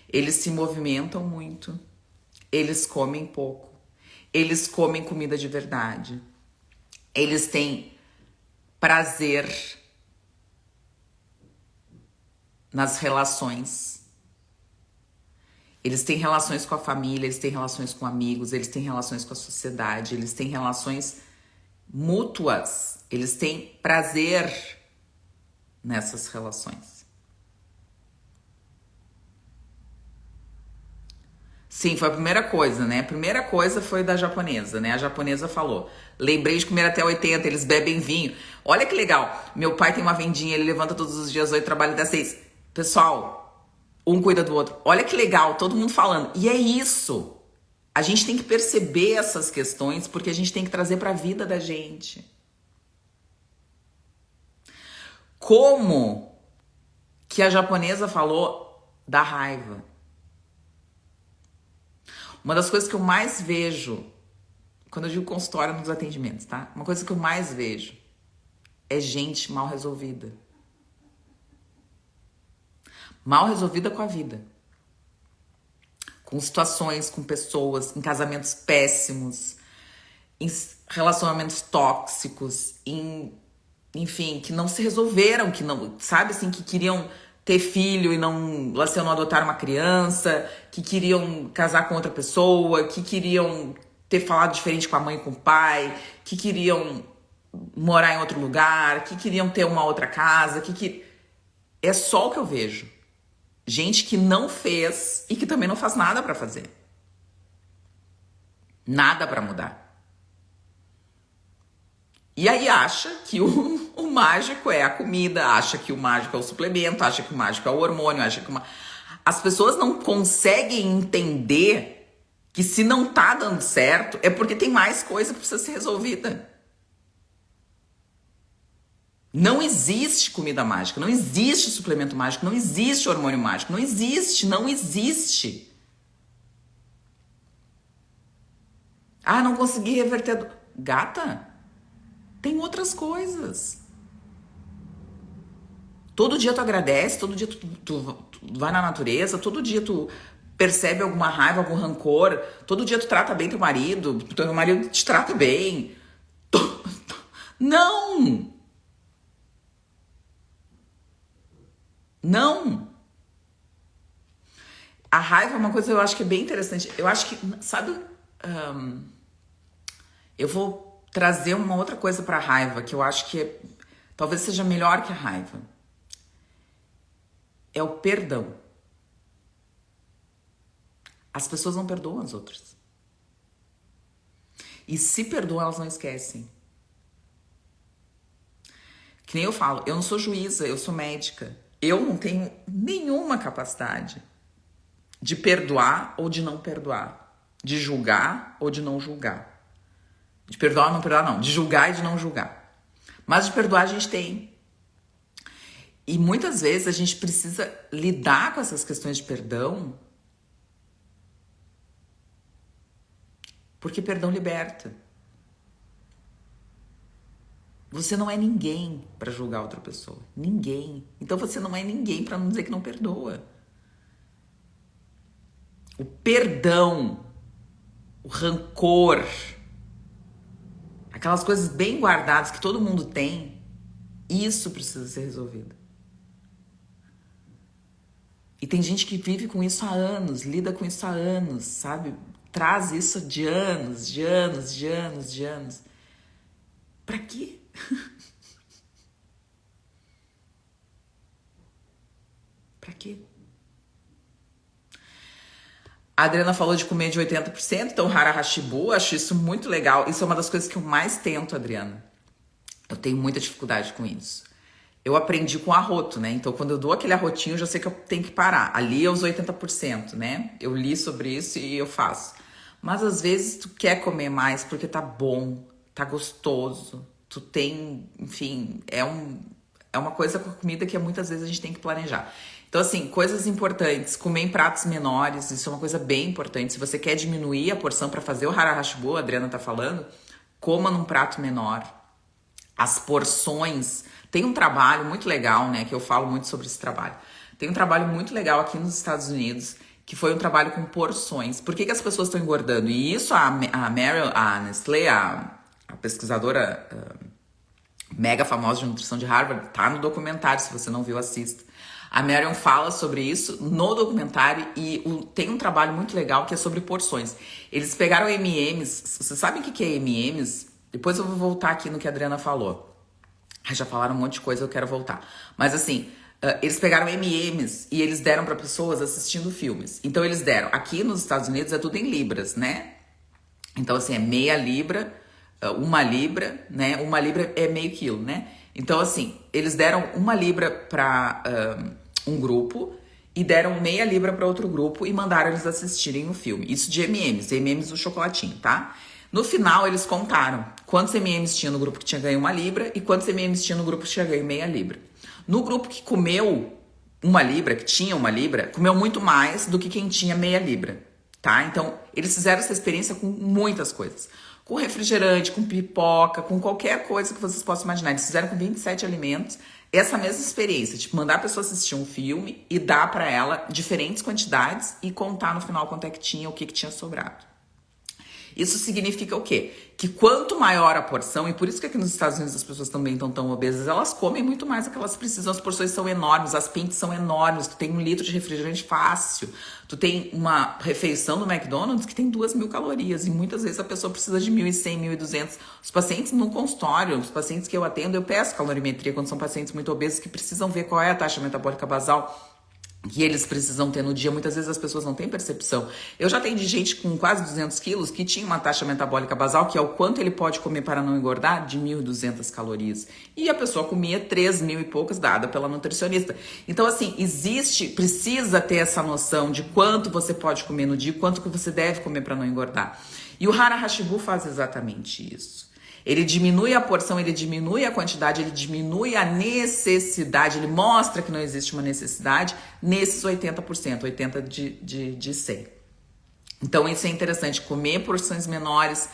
Eles se movimentam muito, eles comem pouco, eles comem comida de verdade, eles têm prazer nas relações. Eles têm relações com a família, eles têm relações com amigos, eles têm relações com a sociedade, eles têm relações mútuas, eles têm prazer nessas relações. Sim, foi a primeira coisa, né? A primeira coisa foi da japonesa, né? A japonesa falou, lembrei de comer até 80, eles bebem vinho. Olha que legal, meu pai tem uma vendinha, ele levanta todos os dias 8, trabalha até 6. Pessoal, um cuida do outro. Olha que legal, todo mundo falando. E é isso. A gente tem que perceber essas questões porque a gente tem que trazer para a vida da gente. Como que a japonesa falou da raiva? Uma das coisas que eu mais vejo, quando eu digo consultório nos atendimentos, tá? Uma coisa que eu mais vejo é gente mal resolvida. Mal resolvida com a vida. Com situações, com pessoas, em casamentos péssimos, em relacionamentos tóxicos, enfim, que não se resolveram, que não, sabe assim, que queriam ter filho e não, lá se eu não adotar uma criança, que queriam casar com outra pessoa, que queriam ter falado diferente com a mãe e com o pai, que queriam morar em outro lugar, que queriam ter uma outra casa, é só o que eu vejo. Gente que não fez e que também não faz nada pra fazer. Nada pra mudar. E aí acha que o mágico é a comida, acha que o mágico é o suplemento, acha que o mágico é o hormônio, acha que as pessoas não conseguem entender que se não tá dando certo é porque tem mais coisa que precisa ser resolvida. Não existe comida mágica, não existe suplemento mágico, não existe hormônio mágico, não existe, não existe. Ah, não consegui reverter a dor. Gata, tem outras coisas. Todo dia tu agradece, todo dia tu vai na natureza, todo dia tu percebe alguma raiva, algum rancor, todo dia tu trata bem teu marido te trata bem. Não! Não! A raiva é uma coisa que eu acho que é bem interessante. Eu acho que, sabe, eu vou trazer uma outra coisa pra raiva, que eu acho que talvez seja melhor que a raiva. É o perdão. As pessoas não perdoam as outras. E se perdoam, elas não esquecem. Que nem eu falo, eu não sou juíza, eu sou médica. Eu não tenho nenhuma capacidade de perdoar ou de não perdoar. De julgar ou de não julgar. De perdoar ou não perdoar, não. De julgar e de não julgar. Mas de perdoar a gente tem. E muitas vezes a gente precisa lidar com essas questões de perdão, porque perdão liberta. Você não é ninguém para julgar outra pessoa. Ninguém. Então você não é ninguém para não dizer que não perdoa. O perdão, o rancor, aquelas coisas bem guardadas que todo mundo tem, isso precisa ser resolvido. E tem gente que vive com isso há anos, lida com isso há anos, sabe? Traz isso de anos, de anos, de anos, de anos. Pra quê? Pra quê? A Adriana falou de comer de 80%, então Hara Hashibu, acho isso muito legal. Isso é uma das coisas que eu mais tento, Adriana. Eu tenho muita dificuldade com isso. Eu aprendi com arroto, né? Então, quando eu dou aquele arrotinho, eu já sei que eu tenho que parar. Ali é os 80%, né? Eu li sobre isso e eu faço. Mas, às vezes, tu quer comer mais porque tá bom, tá gostoso. Tu tem, enfim, é uma coisa com a comida que muitas vezes a gente tem que planejar. Então, assim, coisas importantes. Comer em pratos menores, isso é uma coisa bem importante. Se você quer diminuir a porção para fazer o Hara Hashibu, a Adriana tá falando, coma num prato menor. As porções... Tem um trabalho muito legal, né, que eu falo muito sobre esse trabalho. Tem um trabalho muito legal aqui nos Estados Unidos, que foi um trabalho com porções. Por que as pessoas estão engordando? E isso a Meryl, a Nestlé, a pesquisadora mega famosa de nutrição de Harvard, tá no documentário, se você não viu, assista. A Marion fala sobre isso no documentário e tem um trabalho muito legal que é sobre porções. Eles pegaram M&M's, vocês sabem o que é M&M's? Depois eu vou voltar aqui no que a Adriana falou. Já falaram um monte de coisa, eu quero voltar. Mas assim, eles pegaram M&M's e eles deram para pessoas assistindo filmes. Então eles deram, aqui nos Estados Unidos é tudo em libras, né? Então assim, é meia libra, 1 libra, né? 1 libra é meio quilo, né? Então assim, eles deram 1 libra para um grupo e deram meia libra para outro grupo e mandaram eles assistirem o filme. Isso de M&M's do chocolatinho, tá? No final, eles contaram quantos M&M's tinha no grupo que tinha ganho 1 libra e quantos M&M's tinha no grupo que tinha ganho meia libra. No grupo que comeu 1 libra, que tinha 1 libra, comeu muito mais do que quem tinha meia libra, tá? Então, eles fizeram essa experiência com muitas coisas. Com refrigerante, com pipoca, com qualquer coisa que vocês possam imaginar. Eles fizeram com 27 alimentos essa mesma experiência, tipo, mandar a pessoa assistir um filme e dar pra ela diferentes quantidades e contar no final quanto é que tinha, o que tinha sobrado. Isso significa o quê? Que quanto maior a porção, e por isso que aqui nos Estados Unidos as pessoas também estão tão obesas, elas comem muito mais do que elas precisam, as porções são enormes, as pintas são enormes, tu tem 1 litro de refrigerante fácil, tu tem uma refeição no McDonald's que tem 2.000 calorias, e muitas vezes a pessoa precisa de 1.100, 1.200. Os pacientes no consultório, os pacientes que eu atendo, eu peço calorimetria quando são pacientes muito obesos que precisam ver qual é a taxa metabólica basal que eles precisam ter no dia. Muitas vezes as pessoas não têm percepção. Eu já atendi gente com quase 200 quilos que tinha uma taxa metabólica basal, que é o quanto ele pode comer para não engordar, de 1.200 calorias. E a pessoa comia 3.000 e poucas, dada pela nutricionista. Então, assim, precisa ter essa noção de quanto você pode comer no dia, quanto que você deve comer para não engordar. E o Hara Hashibu faz exatamente isso. Ele diminui a porção, ele diminui a quantidade, ele diminui a necessidade, ele mostra que não existe uma necessidade nesses 80%, 80% de 100. Então isso é interessante, comer porções menores,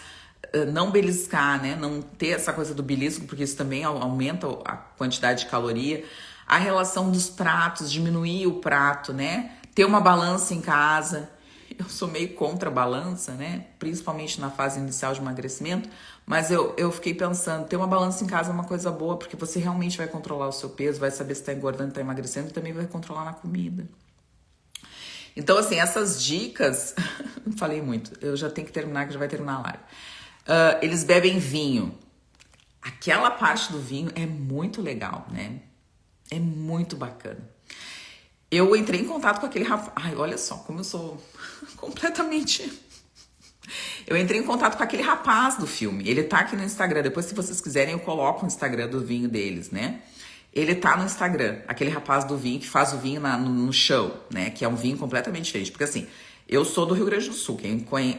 não beliscar, né? Não ter essa coisa do belisco, porque isso também aumenta a quantidade de caloria. A relação dos pratos, diminuir o prato, né? Ter uma balança em casa. Eu sou meio contra a balança, né? Principalmente na fase inicial de emagrecimento. Mas eu fiquei pensando, ter uma balança em casa é uma coisa boa, porque você realmente vai controlar o seu peso, vai saber se tá engordando, tá emagrecendo, e também vai controlar na comida. Então, assim, essas dicas... Falei muito, eu já tenho que terminar, que já vai terminar a live. Eles bebem vinho. Aquela parte do vinho é muito legal, né? É muito bacana. Eu entrei em contato com aquele rapaz... Ai, olha só como eu sou completamente... Eu entrei em contato com aquele rapaz do filme. Ele tá aqui no Instagram. Depois, se vocês quiserem, eu coloco o Instagram do vinho deles, né? Ele tá no Instagram. Aquele rapaz do vinho que faz o vinho no show, né? Que é um vinho completamente diferente. Porque assim, eu sou do Rio Grande do Sul.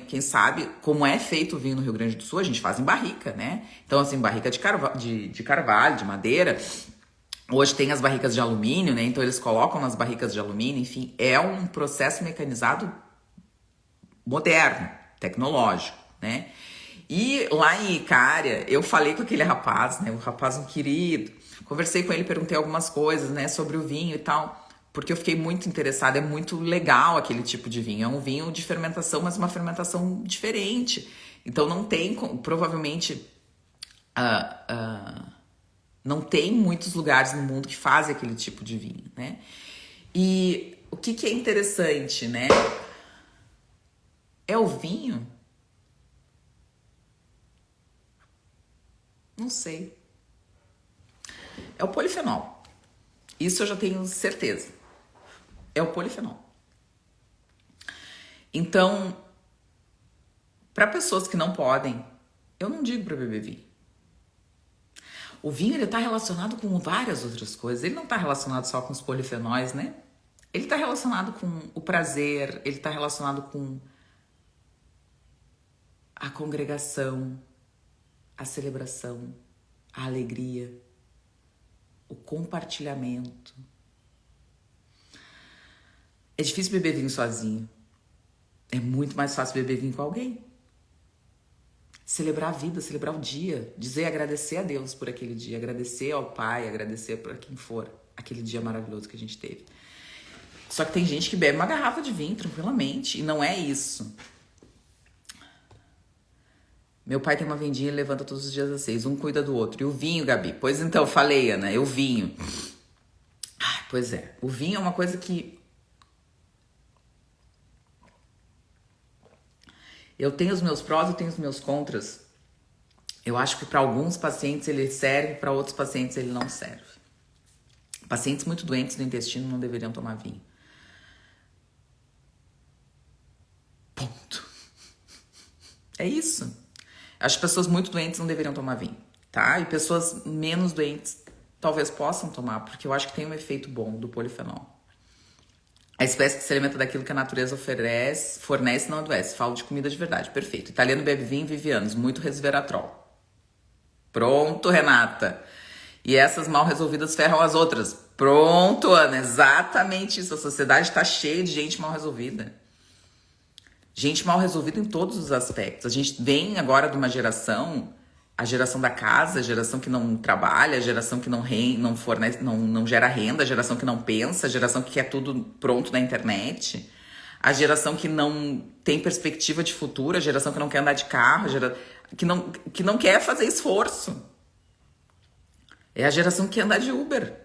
Quem sabe como é feito o vinho no Rio Grande do Sul, a gente faz em barrica, né? Então, assim, barrica de carvalho, de madeira. Hoje tem as barricas de alumínio, né? Então, eles colocam nas barricas de alumínio. Enfim, é um processo mecanizado moderno, tecnológico, né? E lá em Icária, eu falei com aquele rapaz, né? O rapaz um querido. Conversei com ele, perguntei algumas coisas, né? Sobre o vinho e tal. Porque eu fiquei muito interessada. É muito legal aquele tipo de vinho. É um vinho de fermentação, mas uma fermentação diferente. Então não tem, provavelmente... não tem muitos lugares no mundo que fazem aquele tipo de vinho, né? E o que é interessante, né? É o vinho? Não sei. É o polifenol. Isso eu já tenho certeza. É o polifenol. Então, para pessoas que não podem, eu não digo para beber vinho. O vinho, ele tá relacionado com várias outras coisas. Ele não tá relacionado só com os polifenóis, né? Ele tá relacionado com o prazer, ele tá relacionado com a congregação, a celebração, a alegria, o compartilhamento. É difícil beber vinho sozinho. É muito mais fácil beber vinho com alguém. Celebrar a vida, celebrar o dia, dizer, agradecer a Deus por aquele dia, agradecer ao Pai, agradecer por quem for, aquele dia maravilhoso que a gente teve. Só que tem gente que bebe uma garrafa de vinho tranquilamente, e não é isso. Meu pai tem uma vendinha e levanta todos os dias às 6. Um cuida do outro. E o vinho, Gabi? Pois então, falei, Ana, o vinho. Pois é, o vinho é uma coisa que... Eu tenho os meus prós e tenho os meus contras. Eu acho que para alguns pacientes ele serve, para outros pacientes ele não serve. Pacientes muito doentes do intestino não deveriam tomar vinho. Ponto. É isso. As pessoas muito doentes não deveriam tomar vinho, tá? E pessoas menos doentes talvez possam tomar, porque eu acho que tem um efeito bom do polifenol. A espécie que se alimenta daquilo que a natureza fornece não adoece. Falo de comida de verdade, perfeito. Italiano bebe vinho, vive anos, muito resveratrol. Pronto, Renata. E essas mal resolvidas ferram as outras. Pronto, Ana, exatamente isso. A sociedade está cheia de gente mal resolvida. Gente mal resolvida em todos os aspectos. A gente vem agora de uma geração, a geração da casa, a geração que não trabalha, a geração que não fornece, não gera renda, a geração que não pensa, a geração que quer tudo pronto na internet, a geração que não tem perspectiva de futuro, a geração que não quer andar de carro, que não quer fazer esforço. É a geração que quer andar de Uber.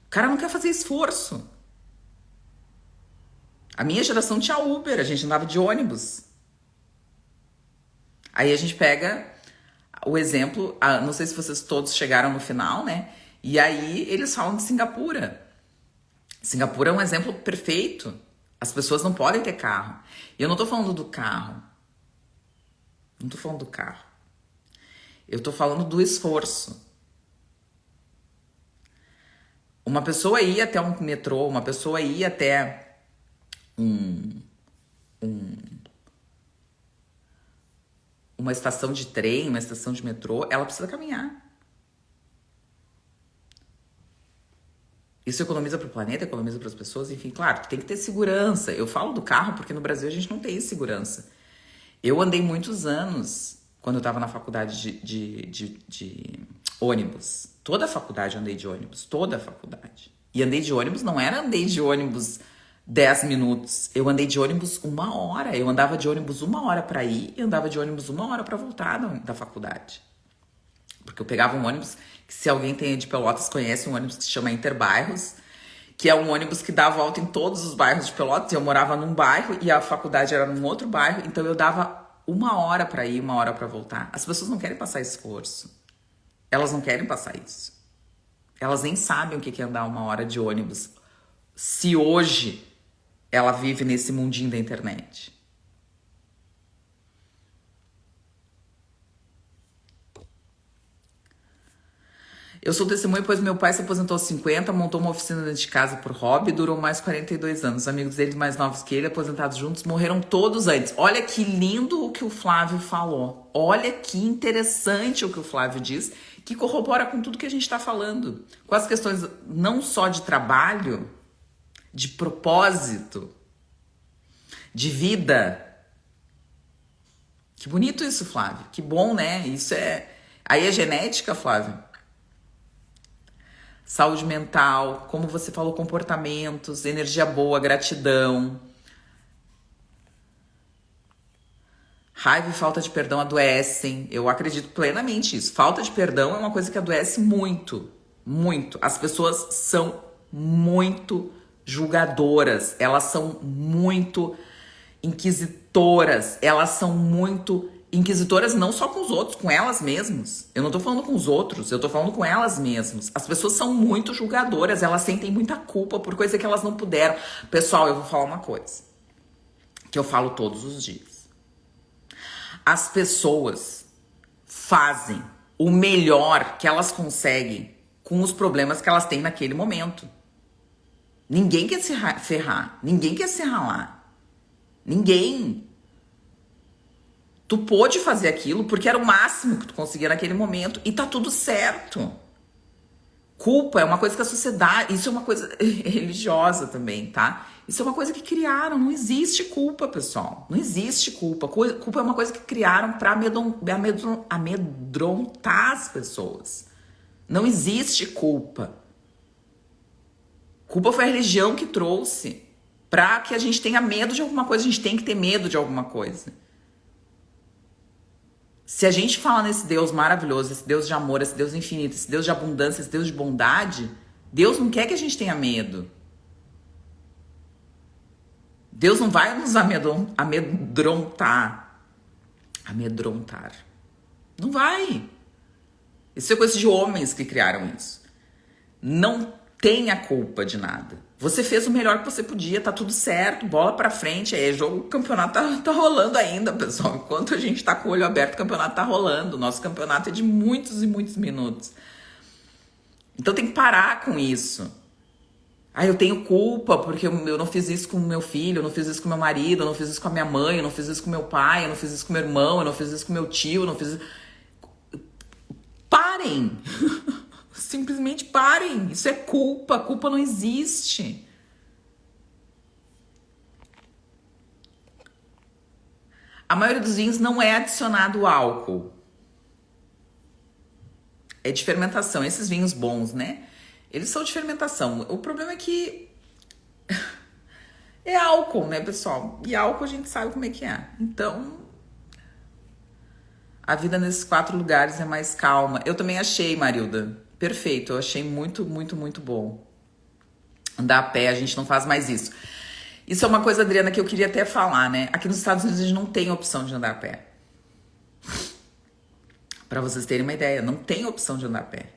O cara não quer fazer esforço. A minha geração tinha Uber, a gente andava de ônibus. Aí a gente pega o exemplo, não sei se vocês todos chegaram no final, né? E aí eles falam de Singapura. Singapura é um exemplo perfeito. As pessoas não podem ter carro. E eu não tô falando do carro. Não tô falando do carro. Eu tô falando do esforço. Uma pessoa ir até um metrô, uma pessoa ir até uma estação de trem, uma estação de metrô, ela precisa caminhar. Isso economiza para o planeta, economiza para as pessoas, enfim, claro, tem que ter segurança. Eu falo do carro porque no Brasil a gente não tem segurança. Eu andei muitos anos, quando eu estava na faculdade de ônibus. Toda a faculdade eu andei de ônibus, toda a faculdade. E andei de ônibus não era andei de ônibus 10 minutos. Eu andei de ônibus 1 hora. Eu andava de ônibus 1 hora para ir e andava de ônibus 1 hora para voltar da faculdade. Porque eu pegava um ônibus, que se alguém tem de Pelotas conhece, um ônibus que se chama Interbairros, que é um ônibus que dá volta em todos os bairros de Pelotas. Eu morava num bairro e a faculdade era num outro bairro, então eu dava 1 hora para ir, 1 hora para voltar. As pessoas não querem passar esforço. Elas não querem passar isso. Elas nem sabem o que é andar 1 hora de ônibus. Se hoje ela vive nesse mundinho da internet. Eu sou testemunha, pois meu pai se aposentou aos 50, montou uma oficina dentro de casa por hobby, durou mais 42 anos. Os amigos dele mais novos que ele, aposentados juntos, morreram todos antes. Olha que lindo o que o Flávio falou. Olha que interessante o que o Flávio diz, que corrobora com tudo que a gente está falando. Com as questões não só de trabalho, de propósito, de vida. Que bonito isso, Flávio. Que bom, né? Isso é... Aí é genética, Flávio. Saúde mental, como você falou, comportamentos, energia boa, gratidão. Raiva e falta de perdão adoecem. Eu acredito plenamente nisso. Falta de perdão é uma coisa que adoece muito, muito. As pessoas são muito julgadoras, elas são muito inquisitoras, elas são muito inquisitoras não só com os outros, com elas mesmas. Eu não tô falando com os outros, eu tô falando com elas mesmas. As pessoas são muito julgadoras, elas sentem muita culpa por coisa que elas não puderam. Pessoal, eu vou falar uma coisa que eu falo todos os dias. As pessoas fazem o melhor que elas conseguem com os problemas que elas têm naquele momento. Ninguém quer se ferrar, ninguém quer se ralar. Ninguém. Tu pôde fazer aquilo porque era o máximo que tu conseguia naquele momento e tá tudo certo. Culpa é uma coisa que a sociedade... Isso é uma coisa religiosa também, tá? Isso é uma coisa que criaram. Não existe culpa, pessoal. Não existe culpa. Culpa é uma coisa que criaram pra amedrontar as pessoas. Não existe culpa. Culpa foi a religião que trouxe. Pra que a gente tenha medo de alguma coisa, a gente tem que ter medo de alguma coisa. Se a gente fala nesse Deus maravilhoso, esse Deus de amor, esse Deus infinito, esse Deus de abundância, esse Deus de bondade, Deus não quer que a gente tenha medo. Deus não vai nos amedrontar. Amedrontar. Não vai. Isso é coisa de homens que criaram isso. Não tenha culpa de nada. Você fez o melhor que você podia, tá tudo certo, bola pra frente, aí o campeonato tá rolando ainda, pessoal. Enquanto a gente tá com o olho aberto, o campeonato tá rolando. O nosso campeonato é de muitos e muitos minutos. Então tem que parar com isso. Ah, eu tenho culpa porque eu não fiz isso com meu filho, eu não fiz isso com meu marido, eu não fiz isso com a minha mãe, eu não fiz isso com meu pai, eu não fiz isso com meu irmão, eu não fiz isso com meu tio, eu não fiz isso... Parem! Simplesmente parem. Isso é culpa. Culpa não existe. A maioria dos vinhos não é adicionado álcool. É de fermentação. Esses vinhos bons, né? Eles são de fermentação. O problema é que É álcool, né, pessoal? E álcool a gente sabe como é que é. Então, a vida nesses 4 lugares é mais calma. Eu também achei, Marilda, perfeito. Eu achei muito, muito, muito bom. Andar a pé, a gente não faz mais isso. Isso é uma coisa, Adriana, que eu queria até falar, né? Aqui nos Estados Unidos a gente não tem opção de andar a pé. Pra vocês terem uma ideia, não tem opção de andar a pé.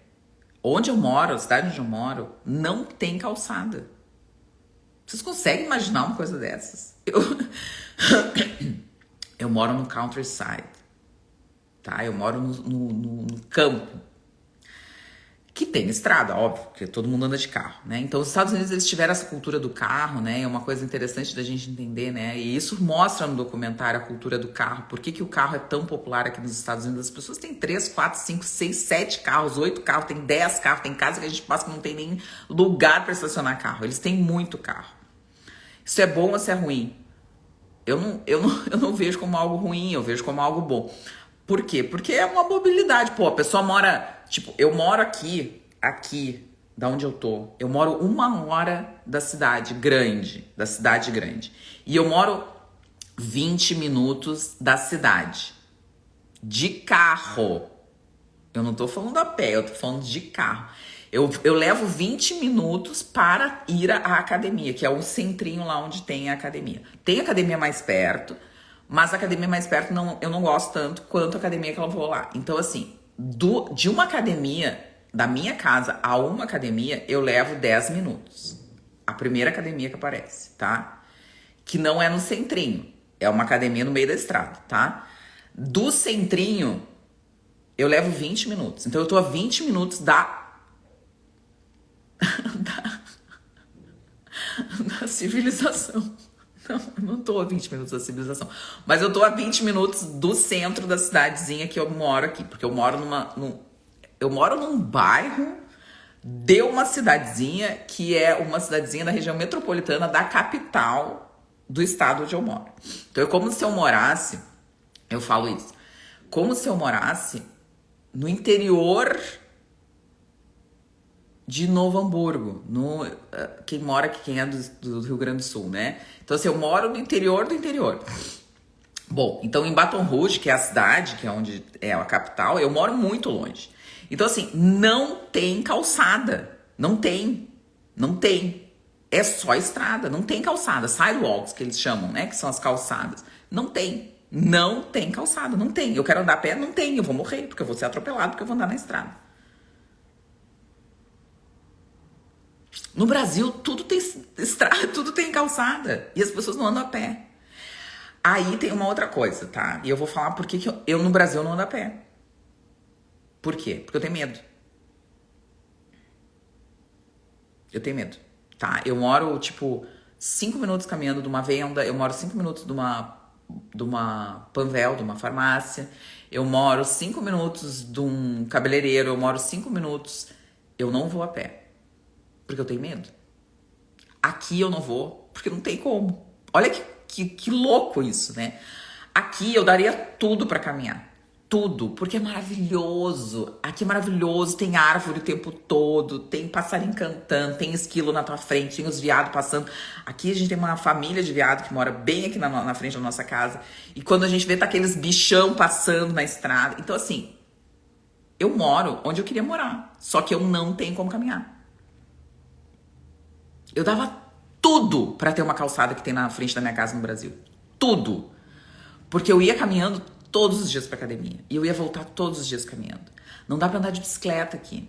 Onde eu moro, a cidade onde eu moro, não tem calçada. Vocês conseguem imaginar uma coisa dessas? Eu moro no countryside, tá? Eu moro no campo. Que tem estrada, óbvio, porque todo mundo anda de carro, né? Então, os Estados Unidos, eles tiveram essa cultura do carro, né? É uma coisa interessante da gente entender, né? E isso mostra no documentário a cultura do carro. Por que o carro é tão popular aqui nos Estados Unidos? As pessoas têm 3, 4, 5, 6, 7 carros, 8 carros, tem 10 carros, tem casa que a gente passa que não tem nem lugar para estacionar carro. Eles têm muito carro. Isso é bom ou isso é ruim? Eu não vejo como algo ruim, eu vejo como algo bom. Por quê? Porque é uma mobilidade. Pô, a pessoa mora... Tipo, eu moro aqui, da onde eu tô. Eu moro 1 hora da cidade grande. E eu moro 20 minutos da cidade. De carro. Eu não tô falando a pé, eu tô falando de carro. Eu levo 20 minutos para ir à academia, que é o centrinho lá onde tem a academia. Tem academia mais perto, mas a academia mais perto eu não gosto tanto quanto a academia que eu vou lá. Então, assim, de uma academia, da minha casa a uma academia, eu levo 10 minutos. A primeira academia que aparece, tá? Que não é no centrinho, é uma academia no meio da estrada, tá? Do centrinho, eu levo 20 minutos. Então, eu tô a 20 minutos da civilização. Não, eu não tô a 20 minutos da civilização. Mas eu tô a 20 minutos do centro da cidadezinha que eu moro aqui. Porque eu moro eu moro num bairro de uma cidadezinha que é uma cidadezinha da região metropolitana da capital do estado onde eu moro. Então é como se eu morasse, eu falo isso, como se eu morasse no interior de Novo Hamburgo, quem mora aqui, quem é do Rio Grande do Sul, né? Então, assim, eu moro no interior do interior. Bom, então em Baton Rouge, que é a cidade, que é onde é a capital, eu moro muito longe. Então, assim, não tem calçada. Não tem. É só estrada, não tem calçada. Sidewalks, que eles chamam, né? Que são as calçadas. Não tem. Não tem calçada, não tem. Eu quero andar a pé, não tem. Eu vou morrer, porque eu vou ser atropelado, porque eu vou andar na estrada. No Brasil, tudo tem estrada, tudo tem calçada. E as pessoas não andam a pé. Aí tem uma outra coisa, tá? E eu vou falar por que eu no Brasil não ando a pé. Por quê? Porque eu tenho medo. Eu tenho medo, tá? Eu moro, tipo, 5 minutos caminhando de uma venda. Eu moro 5 minutos de uma Panvel, de uma farmácia. Eu moro 5 minutos de um cabeleireiro. Eu moro 5 minutos. Eu não vou a pé. Porque eu tenho medo. Aqui eu não vou, porque não tem como. Olha que louco isso, né? Aqui eu daria tudo pra caminhar. Tudo, porque é maravilhoso. Aqui é maravilhoso, tem árvore o tempo todo, tem passarinho cantando, tem esquilo na tua frente, tem os veados passando. Aqui a gente tem uma família de veado que mora bem aqui na frente da nossa casa. E quando a gente vê, tá aqueles bichão passando na estrada. Então, assim, eu moro onde eu queria morar. Só que eu não tenho como caminhar. Eu dava tudo pra ter uma calçada que tem na frente da minha casa no Brasil. Tudo. Porque eu ia caminhando todos os dias pra academia. E eu ia voltar todos os dias caminhando. Não dá pra andar de bicicleta aqui.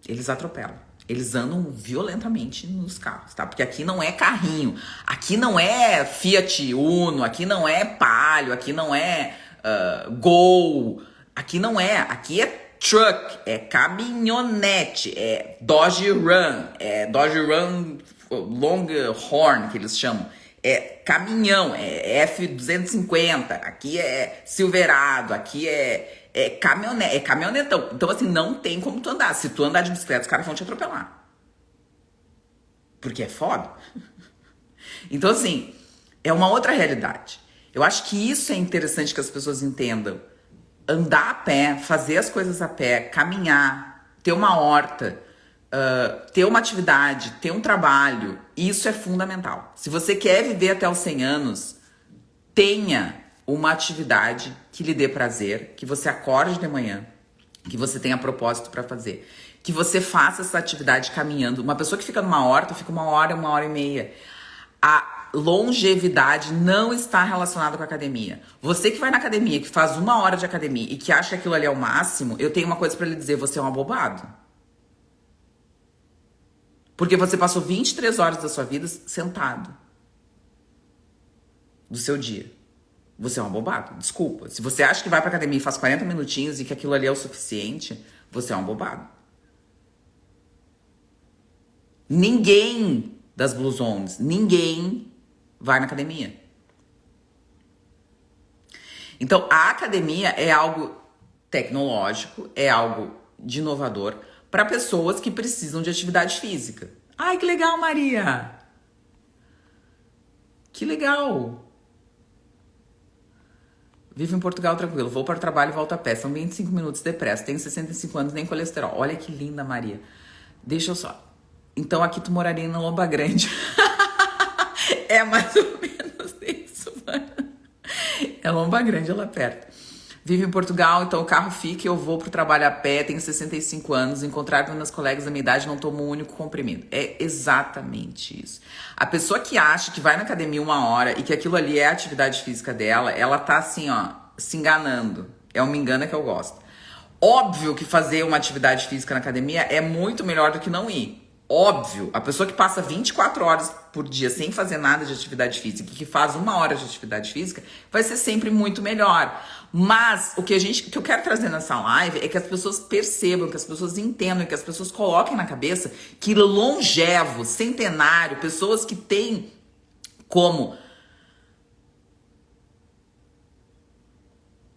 Eles atropelam. Eles andam violentamente nos carros, tá? Porque aqui não é carrinho. Aqui não é Fiat Uno. Aqui não é Palio. Aqui não é Gol. Aqui não é. Aqui é truck, é caminhonete, é Dodge Ram Longhorn, que eles chamam. É caminhão, é F-250, aqui é Silverado, aqui é caminhonetão. Então, assim, não tem como tu andar. Se tu andar de bicicleta, os caras vão te atropelar. Porque é foda. Então, assim, é uma outra realidade. Eu acho que isso é interessante que as pessoas entendam. Andar a pé, fazer as coisas a pé, caminhar, ter uma horta, ter uma atividade, ter um trabalho, isso é fundamental. Se você quer viver até os 100 anos, tenha uma atividade que lhe dê prazer, que você acorde de manhã, que você tenha propósito para fazer, que você faça essa atividade caminhando. Uma pessoa que fica numa horta, fica 1 hora e meia. A longevidade não está relacionada com a academia. Você que vai na academia, que faz 1 hora de academia e que acha que aquilo ali é o máximo, eu tenho uma coisa para lhe dizer, você é um abobado. Porque você passou 23 horas da sua vida sentado. Do seu dia. Você é um abobado. Desculpa. Se você acha que vai pra academia e faz 40 minutinhos e que aquilo ali é o suficiente, você é um abobado. Ninguém das Blue Zones, ninguém vai na academia. Então, a academia é algo tecnológico, é algo de inovador para pessoas que precisam de atividade física. Ai, que legal, Maria! Que legal! Vivo em Portugal tranquilo, vou para o trabalho e volto a pé. São 25 minutos depressa, tenho 65 anos, nem colesterol. Olha que linda, Maria. Deixa eu só... Então aqui tu moraria na Lomba Grande. É mais ou menos isso, mano. É Lomba Grande, lá perto. Vivo em Portugal, então o carro fica e eu vou pro trabalho a pé, tenho 65 anos, encontrar com meus colegas da minha idade, não tomo um único comprimido. É exatamente isso. A pessoa que acha que vai na academia 1 hora e que aquilo ali é a atividade física dela, ela tá assim, ó, se enganando. É uma engana que eu gosto. Óbvio que fazer uma atividade física na academia é muito melhor do que não ir. Óbvio, a pessoa que passa 24 horas por dia sem fazer nada de atividade física e que faz 1 hora de atividade física, vai ser sempre muito melhor. Mas o que eu quero trazer nessa live é que as pessoas percebam, que as pessoas entendam, que as pessoas coloquem na cabeça que longevo, centenário, pessoas que têm como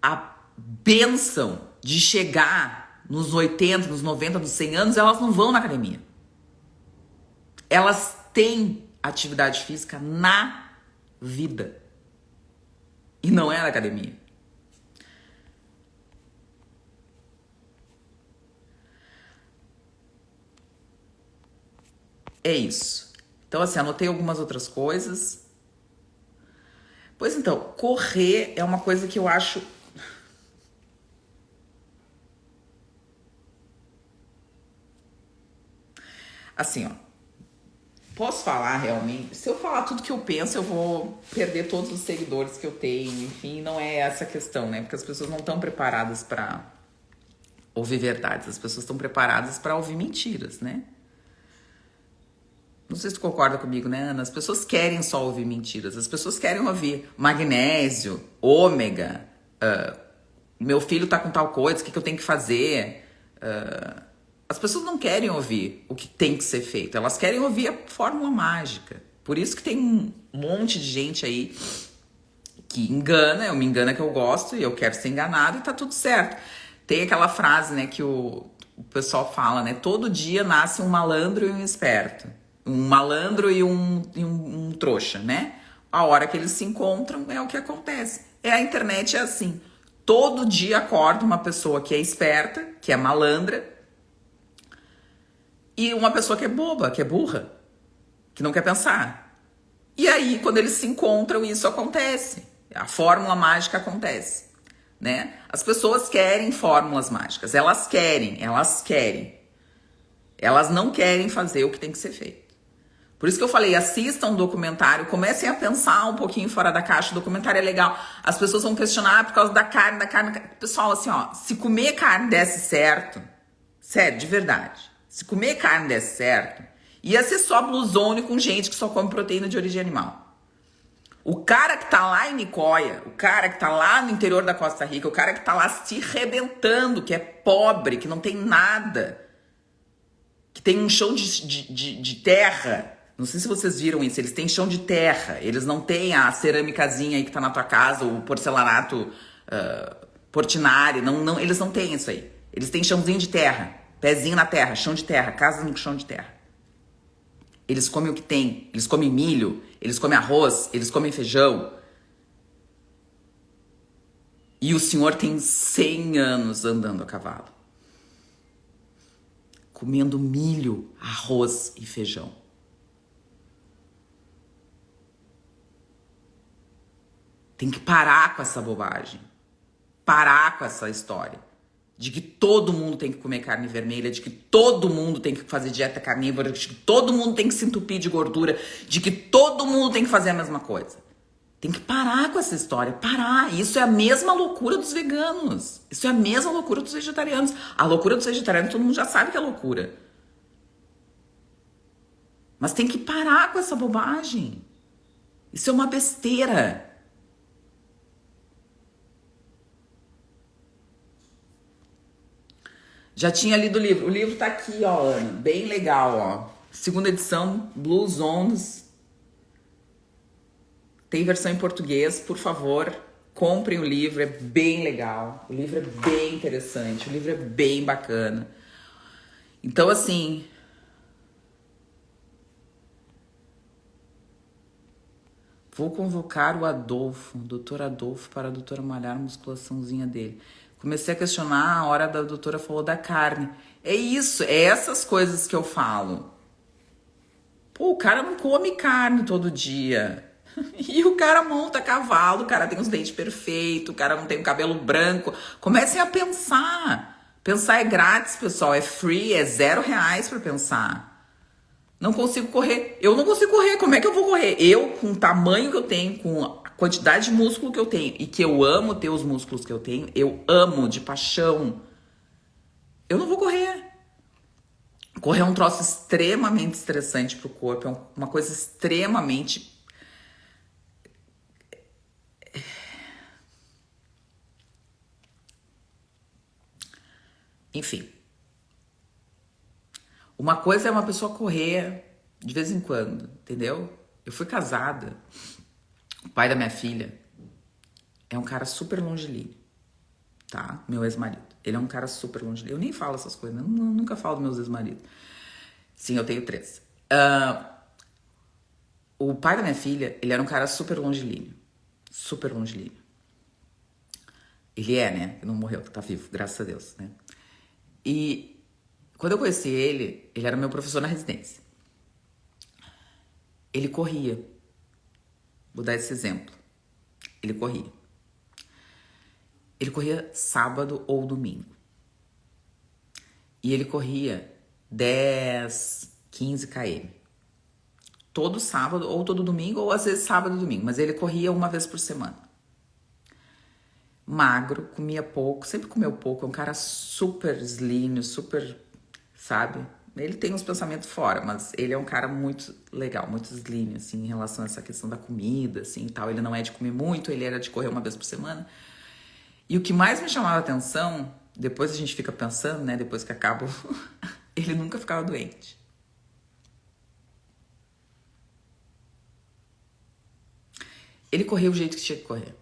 a bênção de chegar nos 80, nos 90, nos 100 anos, elas não vão na academia. Elas têm atividade física na vida. E não é na academia. É isso. Então, assim, anotei algumas outras coisas. Pois então, correr é uma coisa que eu acho... Assim, ó. Posso falar realmente? Se eu falar tudo que eu penso, eu vou perder todos os seguidores que eu tenho. Enfim, não é essa a questão, né? Porque as pessoas não estão preparadas para ouvir verdades. As pessoas estão preparadas para ouvir mentiras, né? Não sei se tu concorda comigo, né, Ana? As pessoas querem só ouvir mentiras. As pessoas querem ouvir magnésio, ômega, meu filho tá com tal coisa, o que eu tenho que fazer? As pessoas não querem ouvir o que tem que ser feito. Elas querem ouvir a fórmula mágica. Por isso que tem um monte de gente aí que engana. Eu me engano que eu gosto e eu quero ser enganado e tá tudo certo. Tem aquela frase, né, que o pessoal fala, né? Todo dia nasce um malandro e um esperto. Um malandro e um trouxa, né? A hora que eles se encontram é o que acontece. A internet é assim. Todo dia acorda uma pessoa que é esperta, que é malandra, e uma pessoa que é boba, que é burra, que não quer pensar. E aí, quando eles se encontram, isso acontece. A fórmula mágica acontece, né? As pessoas querem fórmulas mágicas. Elas querem. Elas não querem fazer o que tem que ser feito. Por isso que eu falei, assistam um documentário, comecem a pensar um pouquinho fora da caixa. O documentário é legal. As pessoas vão questionar por causa da carne. Pessoal, assim, ó, se comer carne desse certo, sério, de verdade, se comer carne desse certo, ia ser só Blue Zone com gente que só come proteína de origem animal. O cara que tá lá em Nicoya, o cara que tá lá no interior da Costa Rica, o cara que tá lá se rebentando, que é pobre, que não tem nada, que tem um chão de terra. Não sei se vocês viram isso, eles têm chão de terra, eles não têm a cerâmicazinha aí que tá na tua casa, o porcelanato Portinari, não, eles não têm isso aí. Eles têm chãozinho de terra, pezinho na terra, chão de terra, casa no chão de terra. Eles comem o que tem, eles comem milho, eles comem arroz, eles comem feijão. E o senhor tem 100 anos andando a cavalo. comendo milho, arroz e feijão. Tem que parar com essa bobagem. Parar com essa história de que todo mundo tem que comer carne vermelha, de que todo mundo tem que fazer dieta carnívora, de que todo mundo tem que se entupir de gordura, de que todo mundo tem que fazer a mesma coisa. Tem que parar com essa história, parar. Isso é a mesma loucura dos veganos. Isso é a mesma loucura dos vegetarianos. A loucura dos vegetarianos todo mundo já sabe que é loucura. Mas tem que parar com essa bobagem. Isso é uma besteira. Já tinha lido o livro. O livro tá aqui, ó, Ana. Bem legal, ó. Segunda edição, Blue Zones. Tem versão em português, por favor. Comprem o livro, é bem legal. O livro é bem interessante, o livro é bem bacana. Então, assim... Vou convocar o Adolfo, o doutor Adolfo, para a doutora malhar a musculaçãozinha dele. Comecei a questionar, a hora da doutora falou da carne. É isso, é essas coisas que eu falo. Pô, o cara não come carne todo dia. E o cara monta cavalo, o cara tem os dentes perfeitos, o cara não tem o cabelo branco. Comecem a pensar. Pensar é grátis, pessoal, é free, é R$0 para pensar. Não consigo correr. Eu não consigo correr. Como é que eu vou correr? Eu, com o tamanho que eu tenho, com a quantidade de músculo que eu tenho e que eu amo ter os músculos que eu tenho, eu amo de paixão. Eu não vou correr. Correr é um troço extremamente estressante pro corpo. É uma coisa extremamente... Enfim. Uma coisa é uma pessoa correr de vez em quando, entendeu? Eu fui casada. O pai da minha filha é um cara super longilíneo, tá? Meu ex-marido. Ele é um cara super longilíneo. Eu nem falo essas coisas, né? Nunca falo dos meus ex-maridos. Sim, eu tenho 3. O pai da minha filha, ele era um cara super longilíneo. Super longilíneo. Ele é, né? Ele não morreu, tá vivo, graças a Deus, né? E quando eu conheci ele, ele era meu professor na residência. Ele corria. Vou dar esse exemplo. Ele corria. Ele corria sábado ou domingo. E ele corria 10, 15 km. Todo sábado ou todo domingo, ou às vezes sábado e domingo. Mas ele corria uma vez por semana. Magro, comia pouco, sempre comeu pouco. É um cara super slim, super, sabe? Ele tem uns pensamentos fora, mas ele é um cara muito legal, muito slim, assim, em relação a essa questão da comida, assim, e tal. Ele não é de comer muito, ele era de correr uma vez por semana. E o que mais me chamava a atenção, depois a gente fica pensando, né, depois que acaba, ele nunca ficava doente. Ele corria o jeito que tinha que correr.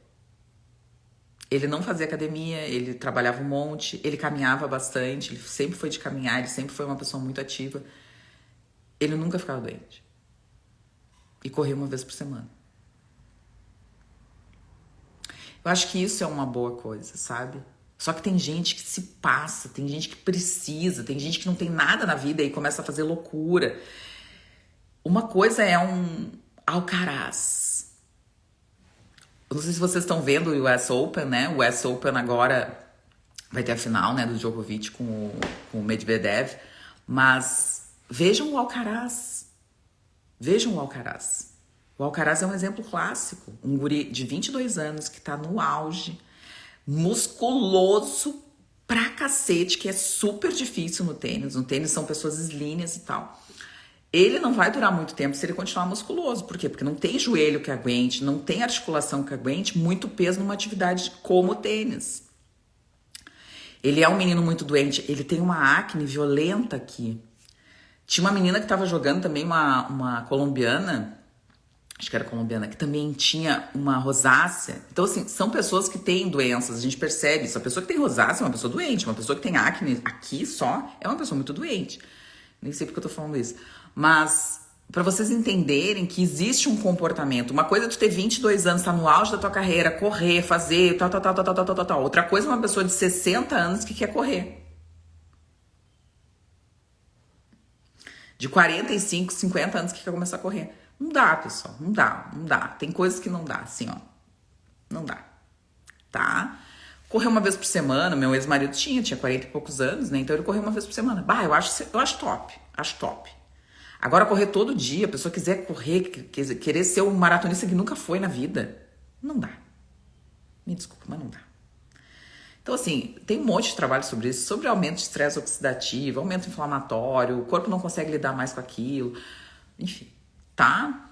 Ele não fazia academia, ele trabalhava um monte, ele caminhava bastante, ele sempre foi de caminhar, ele sempre foi uma pessoa muito ativa. Ele nunca ficava doente. E corria uma vez por semana. Eu acho que isso é uma boa coisa, sabe? Só que tem gente que se passa, tem gente que precisa, tem gente que não tem nada na vida e começa a fazer loucura. Uma coisa é um Alcaraz. Eu não sei se vocês estão vendo o US Open, né? O US Open agora vai ter a final, né, do Djokovic com o Medvedev. Mas vejam o Alcaraz. Vejam o Alcaraz. O Alcaraz é um exemplo clássico. Um guri de 22 anos que tá no auge, musculoso pra cacete, que é super difícil no tênis. No tênis são pessoas slinhas e tal. Ele não vai durar muito tempo se ele continuar musculoso. Por quê? Porque não tem joelho que aguente, não tem articulação que aguente muito peso numa atividade como o tênis. Ele é um menino muito doente, ele tem uma acne violenta aqui. Tinha uma menina que estava jogando também, uma colombiana, acho que era colombiana, que também tinha uma rosácea. Então, assim, são pessoas que têm doenças, a gente percebe isso. A pessoa que tem rosácea é uma pessoa doente, uma pessoa que tem acne aqui só é uma pessoa muito doente. Nem sei porque eu tô falando isso. Mas, pra vocês entenderem que existe um comportamento. Uma coisa é tu ter 22 anos, tá no auge da tua carreira, correr, fazer, tal. Outra coisa é uma pessoa de 60 anos que quer correr. de 45, 50 anos que quer começar a correr. Não dá, pessoal, não dá, não dá. Tem coisas que não dá, assim, ó. Não dá, tá? Correr uma vez por semana, meu ex-marido tinha 40 e poucos anos, né? Então ele correu uma vez por semana. Bah, eu acho top. Agora correr todo dia, a pessoa quiser correr, querer ser um maratonista que nunca foi na vida, não dá. Me desculpa, mas não dá. Então, assim, tem um monte de trabalho sobre isso, sobre aumento de estresse oxidativo, aumento inflamatório, o corpo não consegue lidar mais com aquilo, enfim, tá?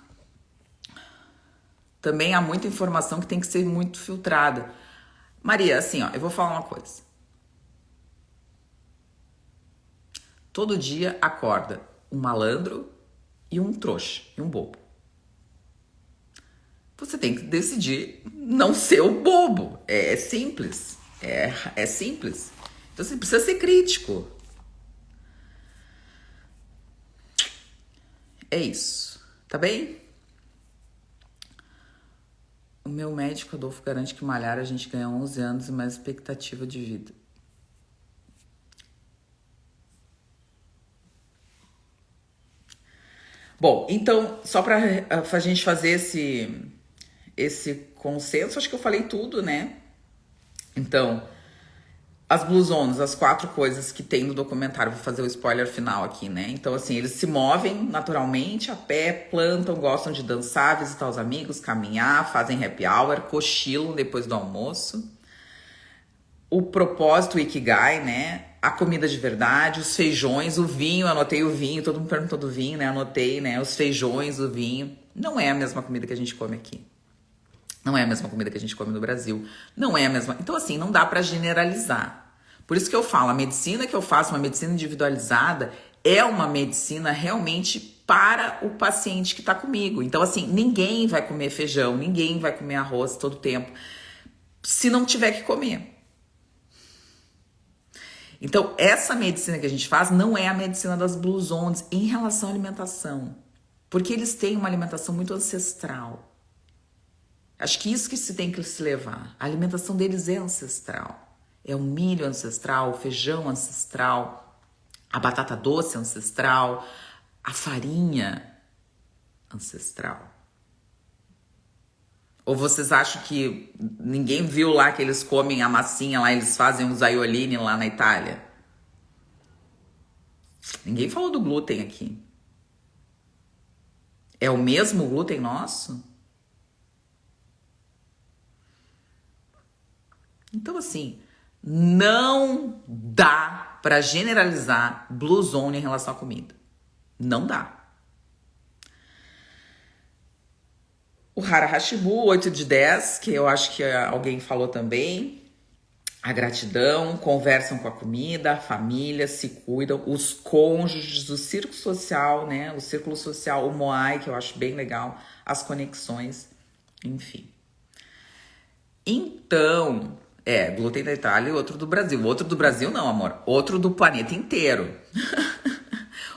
Também há muita informação que tem que ser muito filtrada. Maria, assim, ó, eu vou falar uma coisa. Todo dia acorda um malandro e um trouxa, e um bobo. Você tem que decidir não ser o bobo. É simples. É simples. Então você precisa ser crítico. É isso. Tá bem? O meu médico Adolfo garante que malhar a gente ganha 11 anos e mais expectativa de vida. Bom, então, só para a gente fazer esse consenso, acho que eu falei tudo, né? Então, as Blue Zones, as 4 coisas que tem no documentário, vou fazer o spoiler final aqui, né? Então, assim, eles se movem naturalmente a pé, plantam, gostam de dançar, visitar os amigos, caminhar, fazem happy hour, cochilam depois do almoço. O propósito, o Ikigai, né? A comida de verdade, os feijões, o vinho, anotei o vinho, todo mundo perguntou do vinho, né? Anotei, né? Os feijões, o vinho. Não é a mesma comida que a gente come aqui. Não é a mesma comida que a gente come no Brasil. Não é a mesma. Então, assim, não dá pra generalizar. Por isso que eu falo, a medicina que eu faço, uma medicina individualizada, é uma medicina realmente para o paciente que tá comigo. Então, assim, ninguém vai comer feijão, ninguém vai comer arroz todo tempo, se não tiver que comer. Então, essa medicina que a gente faz não é a medicina das Blue Zones em relação à alimentação. Porque eles têm uma alimentação muito ancestral. Acho que isso que se tem que se levar. A alimentação deles é ancestral. É o milho ancestral, o feijão ancestral, a batata doce ancestral, a farinha ancestral. Ou vocês acham que ninguém viu lá que eles comem a massinha lá, eles fazem os aiolini lá na Itália? Ninguém falou do glúten aqui. É o mesmo glúten nosso? Então, assim, não dá para generalizar Blue Zone em relação à comida. Não dá. O Hara Hashibu, 8 de 10, que eu acho que alguém falou também. A gratidão, conversam com a comida, a família, se cuidam, os cônjuges, o círculo social, né? O círculo social, o Moai, que eu acho bem legal, as conexões, enfim. Então, glúten da Itália e outro do Brasil. Outro do Brasil não, amor. Outro do planeta inteiro.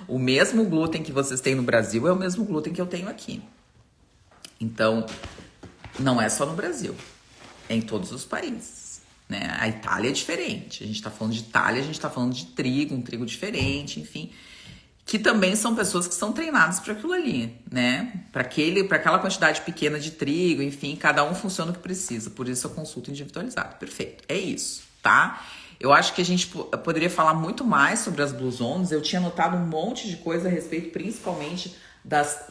O mesmo glúten que vocês têm no Brasil é o mesmo glúten que eu tenho aqui. Então, não é só no Brasil. É em todos os países, né? A Itália é diferente. A gente tá falando de Itália, a gente tá falando de trigo, um trigo diferente, enfim. Que também são pessoas que são treinadas para aquilo ali, né? Para aquela quantidade pequena de trigo, enfim, cada um funciona o que precisa. Por isso eu consulto individualizado. Perfeito. É isso, tá? Eu acho que a gente poderia falar muito mais sobre as Blue Zones. Eu tinha anotado um monte de coisa a respeito, principalmente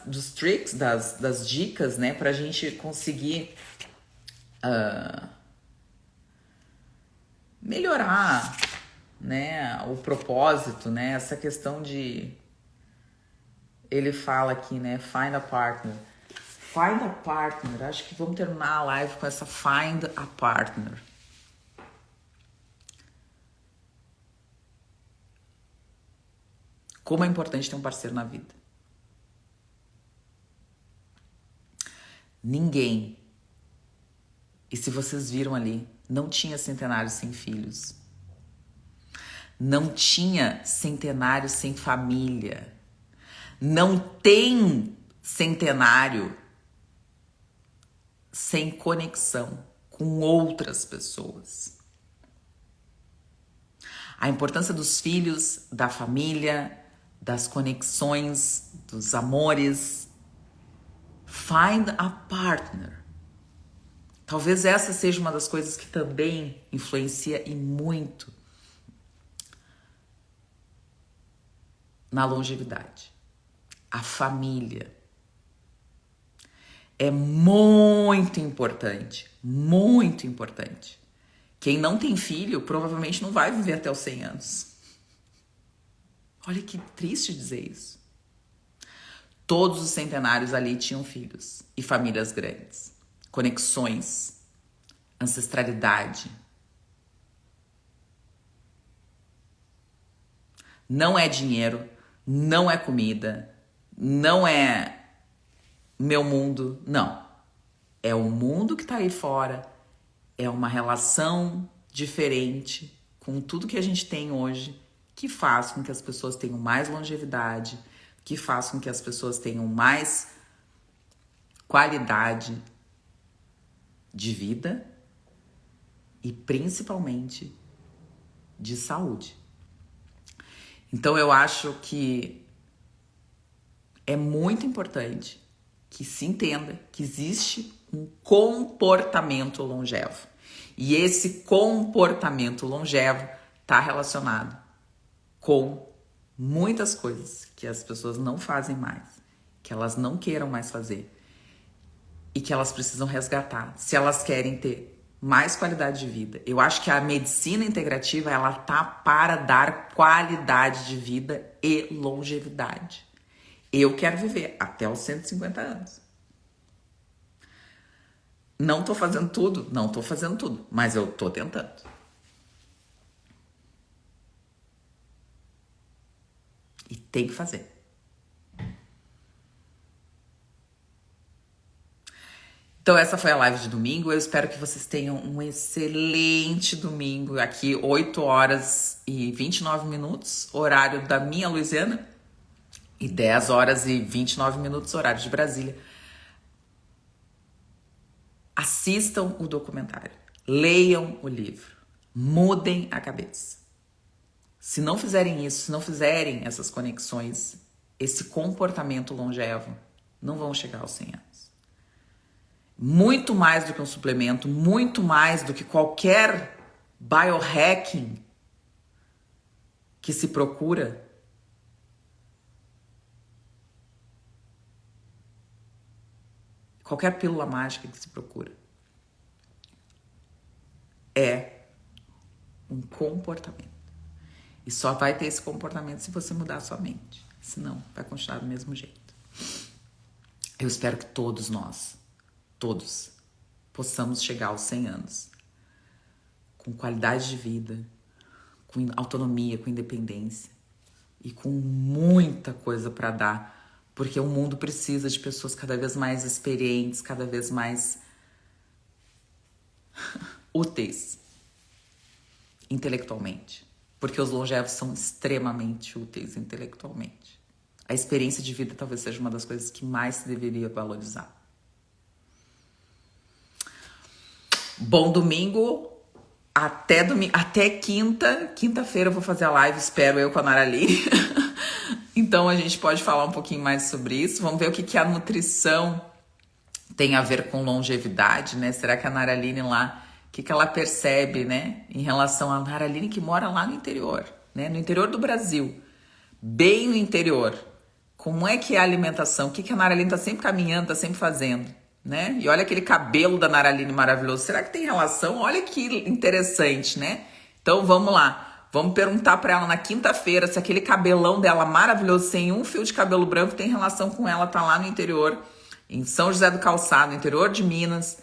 dos tricks, das dicas, né? Pra gente conseguir melhorar, né? O propósito, né? Essa questão de... Ele fala aqui, né? Find a partner. Find a partner. Acho que vamos terminar a live com essa find a partner. Como é importante ter um parceiro na vida. Ninguém, e se vocês viram ali, não tinha centenário sem filhos. Não tinha centenário sem família. Não tem centenário sem conexão com outras pessoas. A importância dos filhos, da família, das conexões, dos amores. Find a partner. Talvez essa seja uma das coisas que também influencia e muito na longevidade. A família. É muito importante, muito importante. Quem não tem filho provavelmente não vai viver até os 100 anos. Olha que triste dizer isso. Todos os centenários ali tinham filhos e famílias grandes, conexões, ancestralidade. Não é dinheiro, não é comida, não é meu mundo, não. É o mundo que tá aí fora, é uma relação diferente com tudo que a gente tem hoje, que faz com que as pessoas tenham mais longevidade, que faz com que as pessoas tenham mais qualidade de vida e principalmente de saúde. Então eu acho que é muito importante que se entenda que existe um comportamento longevo. E esse comportamento longevo está relacionado com muitas coisas que as pessoas não fazem mais, que elas não queiram mais fazer e que elas precisam resgatar se elas querem ter mais qualidade de vida. Eu acho que a medicina integrativa, ela tá para dar qualidade de vida e longevidade. Eu quero viver até os 150 anos. Não tô fazendo tudo, mas eu tô tentando. E tem que fazer. Então essa foi a live de domingo. Eu espero que vocês tenham um excelente domingo. Aqui 8 horas e 29 minutos, horário da minha Louisiana. E 10 horas e 29 minutos, horário de Brasília. Assistam o documentário. Leiam o livro. Mudem a cabeça. Se não fizerem isso, se não fizerem essas conexões, esse comportamento longevo, não vão chegar aos 100 anos. Muito mais do que um suplemento, muito mais do que qualquer biohacking que se procura, qualquer pílula mágica que se procura, é um comportamento. E só vai ter esse comportamento se você mudar a sua mente. Senão, vai continuar do mesmo jeito. Eu espero que todos nós, todos, possamos chegar aos 100 anos com qualidade de vida, com autonomia, com independência e com muita coisa para dar, porque o mundo precisa de pessoas cada vez mais experientes, cada vez mais úteis intelectualmente, porque os longevos são extremamente úteis intelectualmente. A experiência de vida talvez seja uma das coisas que mais se deveria valorizar. Bom domingo, até quinta-feira eu vou fazer a live, espero eu, com a Naraline. Então a gente pode falar um pouquinho mais sobre isso. Vamos ver o que a nutrição tem a ver com longevidade, né? Será que a Naraline lá, o que ela percebe, né? Em relação à Naraline que mora lá no interior, né? No interior do Brasil, bem no interior. Como é que é a alimentação? O que a Naraline tá sempre caminhando, tá sempre fazendo, né? E olha aquele cabelo da Naraline maravilhoso. Será que tem relação? Olha que interessante, né? Então vamos lá. Vamos perguntar para ela na quinta-feira se aquele cabelão dela maravilhoso, sem um fio de cabelo branco, tem relação com ela tá lá no interior, em São José do Calçado, no interior de Minas,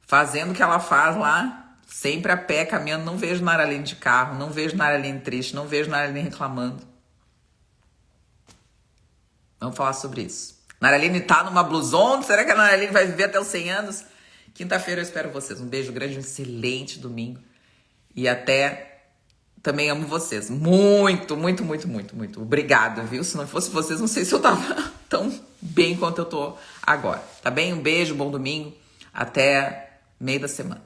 fazendo o que ela faz lá, sempre a pé, caminhando. Não vejo Naraline de carro, não vejo Naraline triste, não vejo Naraline reclamando. Vamos falar sobre isso. Naraline tá numa blusona? Será que a Naraline vai viver até os 100 anos? Quinta-feira eu espero vocês. Um beijo grande, um excelente domingo. E até... Também amo vocês. Muito, muito, muito, muito, muito. Obrigada, viu? Se não fosse vocês, não sei se eu tava tão bem quanto eu tô agora. Tá bem? Um beijo, bom domingo. Até meio da semana.